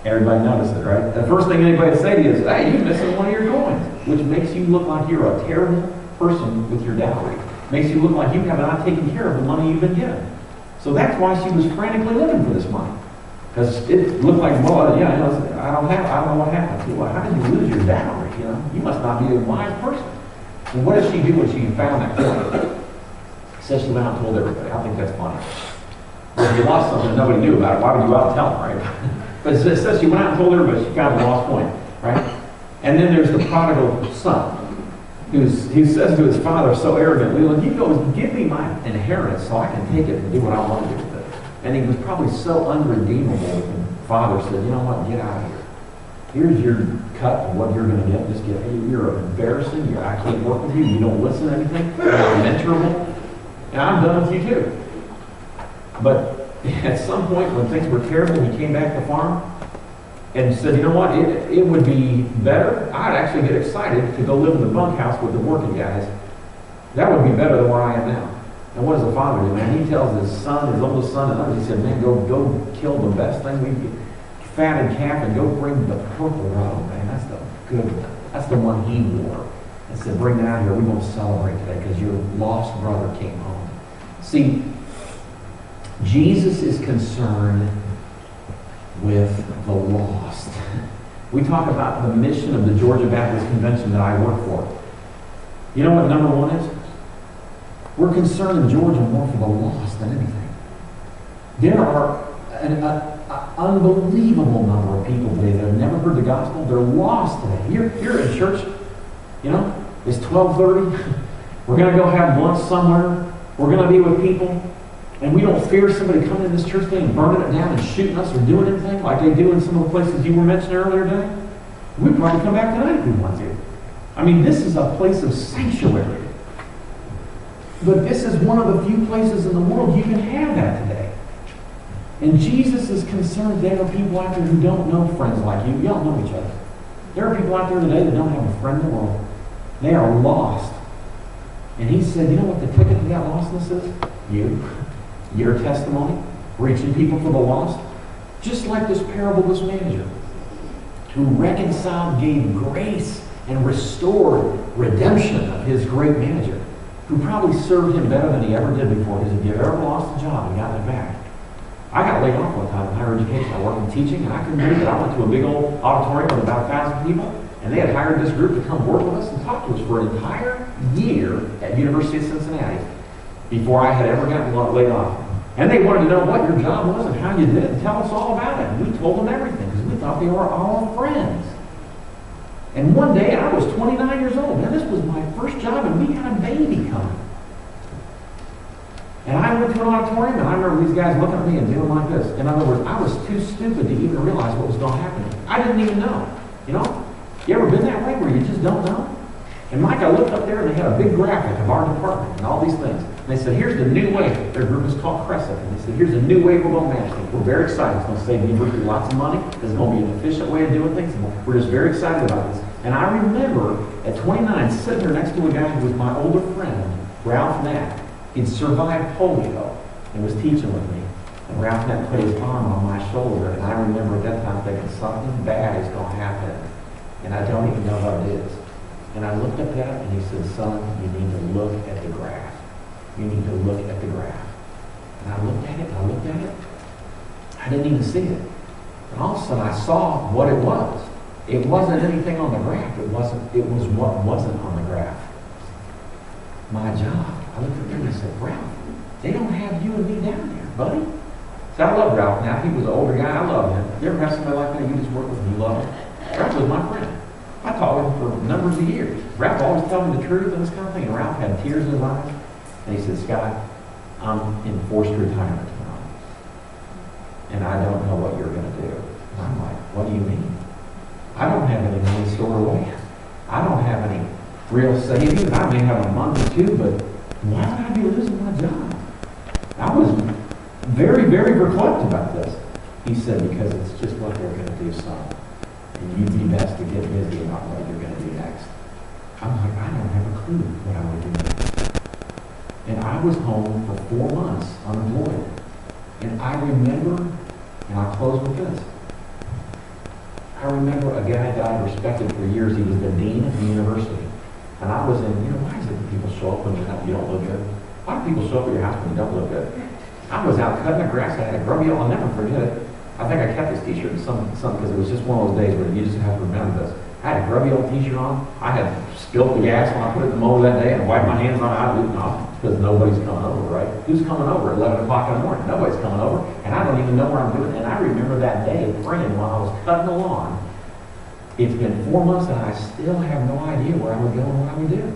Speaker 1: Everybody notices it, right? The first thing anybody say to you is, hey, you're missing one of your coins, which makes you look like you're a terrible person with your dowry. Makes you look like you have not taken care of the money you've been given. So that's why she was frantically looking for this money. Because it looked like, well, yeah, I don't know what happened. Well, how did you lose your dowry? You must not be a wise person. And what did she do when she found that coin? Says she went out and told everybody. I think that's funny. Well, if you lost something nobody knew about it, why would you go out and tell them, right? But it says she went out and told everybody she found the lost coin, right? And then there's the prodigal son, who says to his father so arrogantly, well, you go give me my inheritance so I can take it and do what I want to do with it. And he was probably so unredeemable that the father said, you know what, get out of here. Here's your cut of what you're going to get. Just get, you're embarrassing. I can't work with you. You don't listen to anything. You're mentorable. And I'm done with you too. But at some point when things were terrible, he came back to the farm and said, you know what, it would be better. I'd actually get excited to go live in the bunkhouse with the working guys. That would be better than where I am now. And what does the father do, man? He tells his son, his oldest son, and others, he said, man, go kill the best thing we get. Fatted calf, and go bring the purple robe, man. That's the good one. That's the one he wore. And said, bring that out here. We're going to celebrate today because your lost brother came home. See, Jesus is concerned with the lost. We talk about the mission of the Georgia Baptist Convention that I work for. You know what number 1 is? We're concerned in Georgia more for the lost than anything. There are an unbelievable number of people today that have never heard the gospel. They're lost today. You're in church, it's 12:30. We're going to go have lunch somewhere. We're going to be with people. And we don't fear somebody coming in this church thing and burning it down and shooting us or doing anything like they do in some of the places you were mentioning earlier today. We'd probably come back tonight if we want to. I mean, this is a place of sanctuary. But this is one of the few places in the world you can have that today. And Jesus is concerned there are people out there who don't know friends like you. Y'all know each other. There are people out there today that don't have a friend in the world. They are lost. And he said, you know what the ticket to that lostness is? You. Your testimony. Reaching people for the lost. Just like this parable of this manager who reconciled, gave grace, and restored redemption of his great manager, who probably served him better than he ever did before, because if you've ever lost a job and gotten it back. I got laid off one time in higher education. I worked in teaching, and I couldn't believe it. I went to a big old auditorium with about 1,000 people, and they had hired this group to come work with us and talk to us for an entire year at University of Cincinnati before I had ever gotten laid off. And they wanted to know what your job was and how you did it and tell us all about it. And we told them everything because we thought they were our friends. And one day, I was 29 years old. Man, this was my first job, and we had a baby coming. And I went to an auditorium, and I remember these guys looking at me and doing like this. In other words, I was too stupid to even realize what was going to happen. I didn't even know. You ever been that way where you just don't know? And Mike, I looked up there, and they had a big graphic of our department and all these things. And they said, here's the new way. Their group is called Crescent. And they said, here's the new way we're going to manage things. We're very excited. It's going to save the university lots of money. It's going to be an efficient way of doing things. We're just very excited about this. And I remember at 29 sitting there next to a guy who was my older friend Ralph Knapp. He'd survived polio and was teaching with me. And Ralph Knapp put his arm on my shoulder, and I remember at that time thinking something bad is going to happen, and I don't even know what it is. And I looked up at him, and he said, son, you need to look at the graph. You need to look at the graph. And I looked at it, and I looked at it. I didn't even see it. And all of a sudden, I saw what it was. It wasn't anything on the graph. It was what wasn't on the graph. My job. I looked at him and I said, Ralph, they don't have you and me down here, buddy. So I love Ralph now. He was an older guy. I love him. You ever have somebody like that you just work with and you love him? Ralph was my friend. I taught him for numbers of years. Ralph always told me the truth and this kind of thing. And Ralph had tears in his eyes. And he said, Scott, I'm in forced retirement tomorrow. And I don't know what you're going to do. And I'm like, what do you mean? I don't have any money stored away. I don't have any real savings. I may have a month or two, but why would I be losing my job? I was very, very perplexed about this. He said, because it's just what they're going to do, son. And you'd be best to get busy about what you're going to do next. I'm like, I don't have a clue what I would do next. And I was home for 4 months unemployed. And I remember, and I'll close with this. I remember a guy that I respected for years. He was the dean of the university. And I was in, why is it that people show up when you don't look good? Why do people show up at your house when you don't look good? I was out cutting the grass. I had a grubby, I'll never forget it. I think I kept this t-shirt some because it was just one of those days where you just have to remember this. I had a grubby old t-shirt on. I had spilled the gas when I put it in the mower that day and wiped my hands on it. I didn't know because nobody's coming over, right? Who's coming over at 11 o'clock in the morning? Nobody's coming over. And I don't even know where I'm doing. And I remember that day praying while I was cutting the lawn. It's been 4 months and I still have no idea where I would go and what I would do.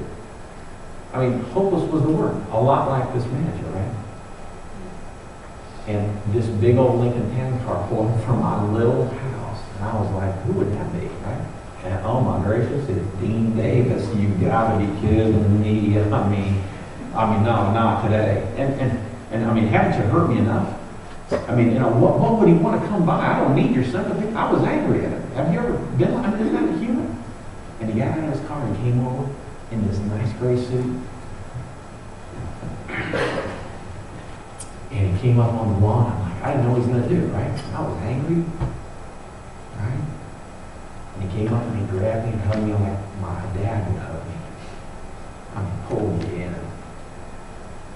Speaker 1: I mean, hopeless was the word. A lot like this manager, right? And this big old Lincoln Town car pulled up from my little house. And I was like, who would that be, right? And oh my gracious, it's Dean Davis. You gotta be kidding me. I mean, no, not today. And I mean, haven't you hurt me enough? I mean, what would he want to come by? I don't need your sympathy. I was angry at him. Have you ever been like, isn't that human? And he got out of his car and came over in this nice gray suit. And he came up on the lawn. I'm like, I didn't know what he was going to do, right? I was angry, right? And he came up and he grabbed me and hugged me like my dad would hug me. I mean, pulled me in.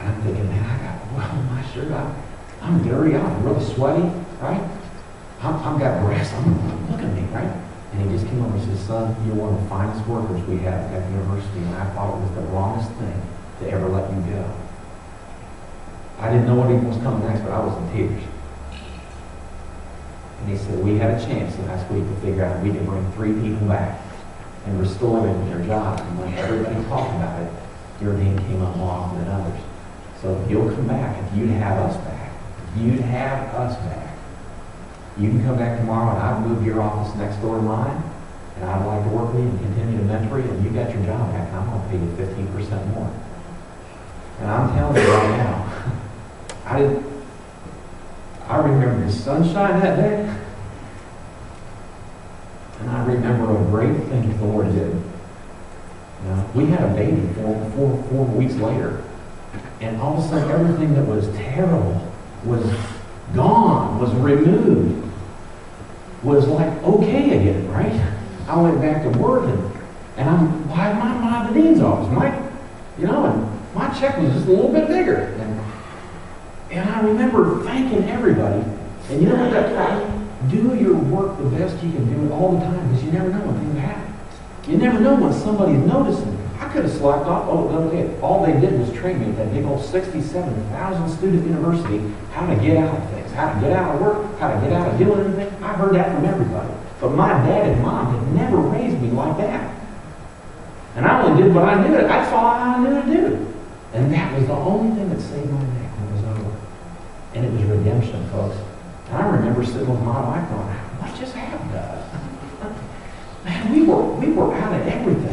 Speaker 1: And I'm thinking, man, I got oil on my shirt. I'm dirty. I'm really sweaty, right? I've got brass. Look at me, right? And he just came over and said, son, you're one of the finest workers we have at the university, and I thought it was the wrongest thing to ever let you go. I didn't know what was coming next, but I was in tears. And he said, we had a chance last week to figure out if we could bring 3 people back and restore them to their jobs. And when everybody talked about it, your name came up more often than others. So if you'll come back, if you'd have us back, you can come back tomorrow and I've moved your office next door to mine, and I'd like to work with you and continue to mentor you, and you got your job back, and I'm going to pay you 15% more. And I'm telling you right now, I remember the sunshine that day, and I remember a great thing the Lord did. We had a baby 4 weeks later, and all of a sudden everything that was terrible was gone, was removed, was like okay again, right? I went back to work and why am I at the dean's office, Mike? And my check was just a little bit bigger. And I remember thanking everybody. And you know what that taught me? Do your work the best you can do it all the time, because you never know when things happen. You never know when somebody's noticing. I could have slacked off. All they did was train me at that big old 67,000 student university how to get out of things, how to get out of work, how to get out of doing anything. I heard that from everybody. But my dad and mom had never raised me like that. And I only did what I knew. That's all I knew to do. And that was the only thing that saved my neck when it was over. And it was redemption, folks. And I remember sitting with my wife going, what just happened to us? Man, we were out of everything.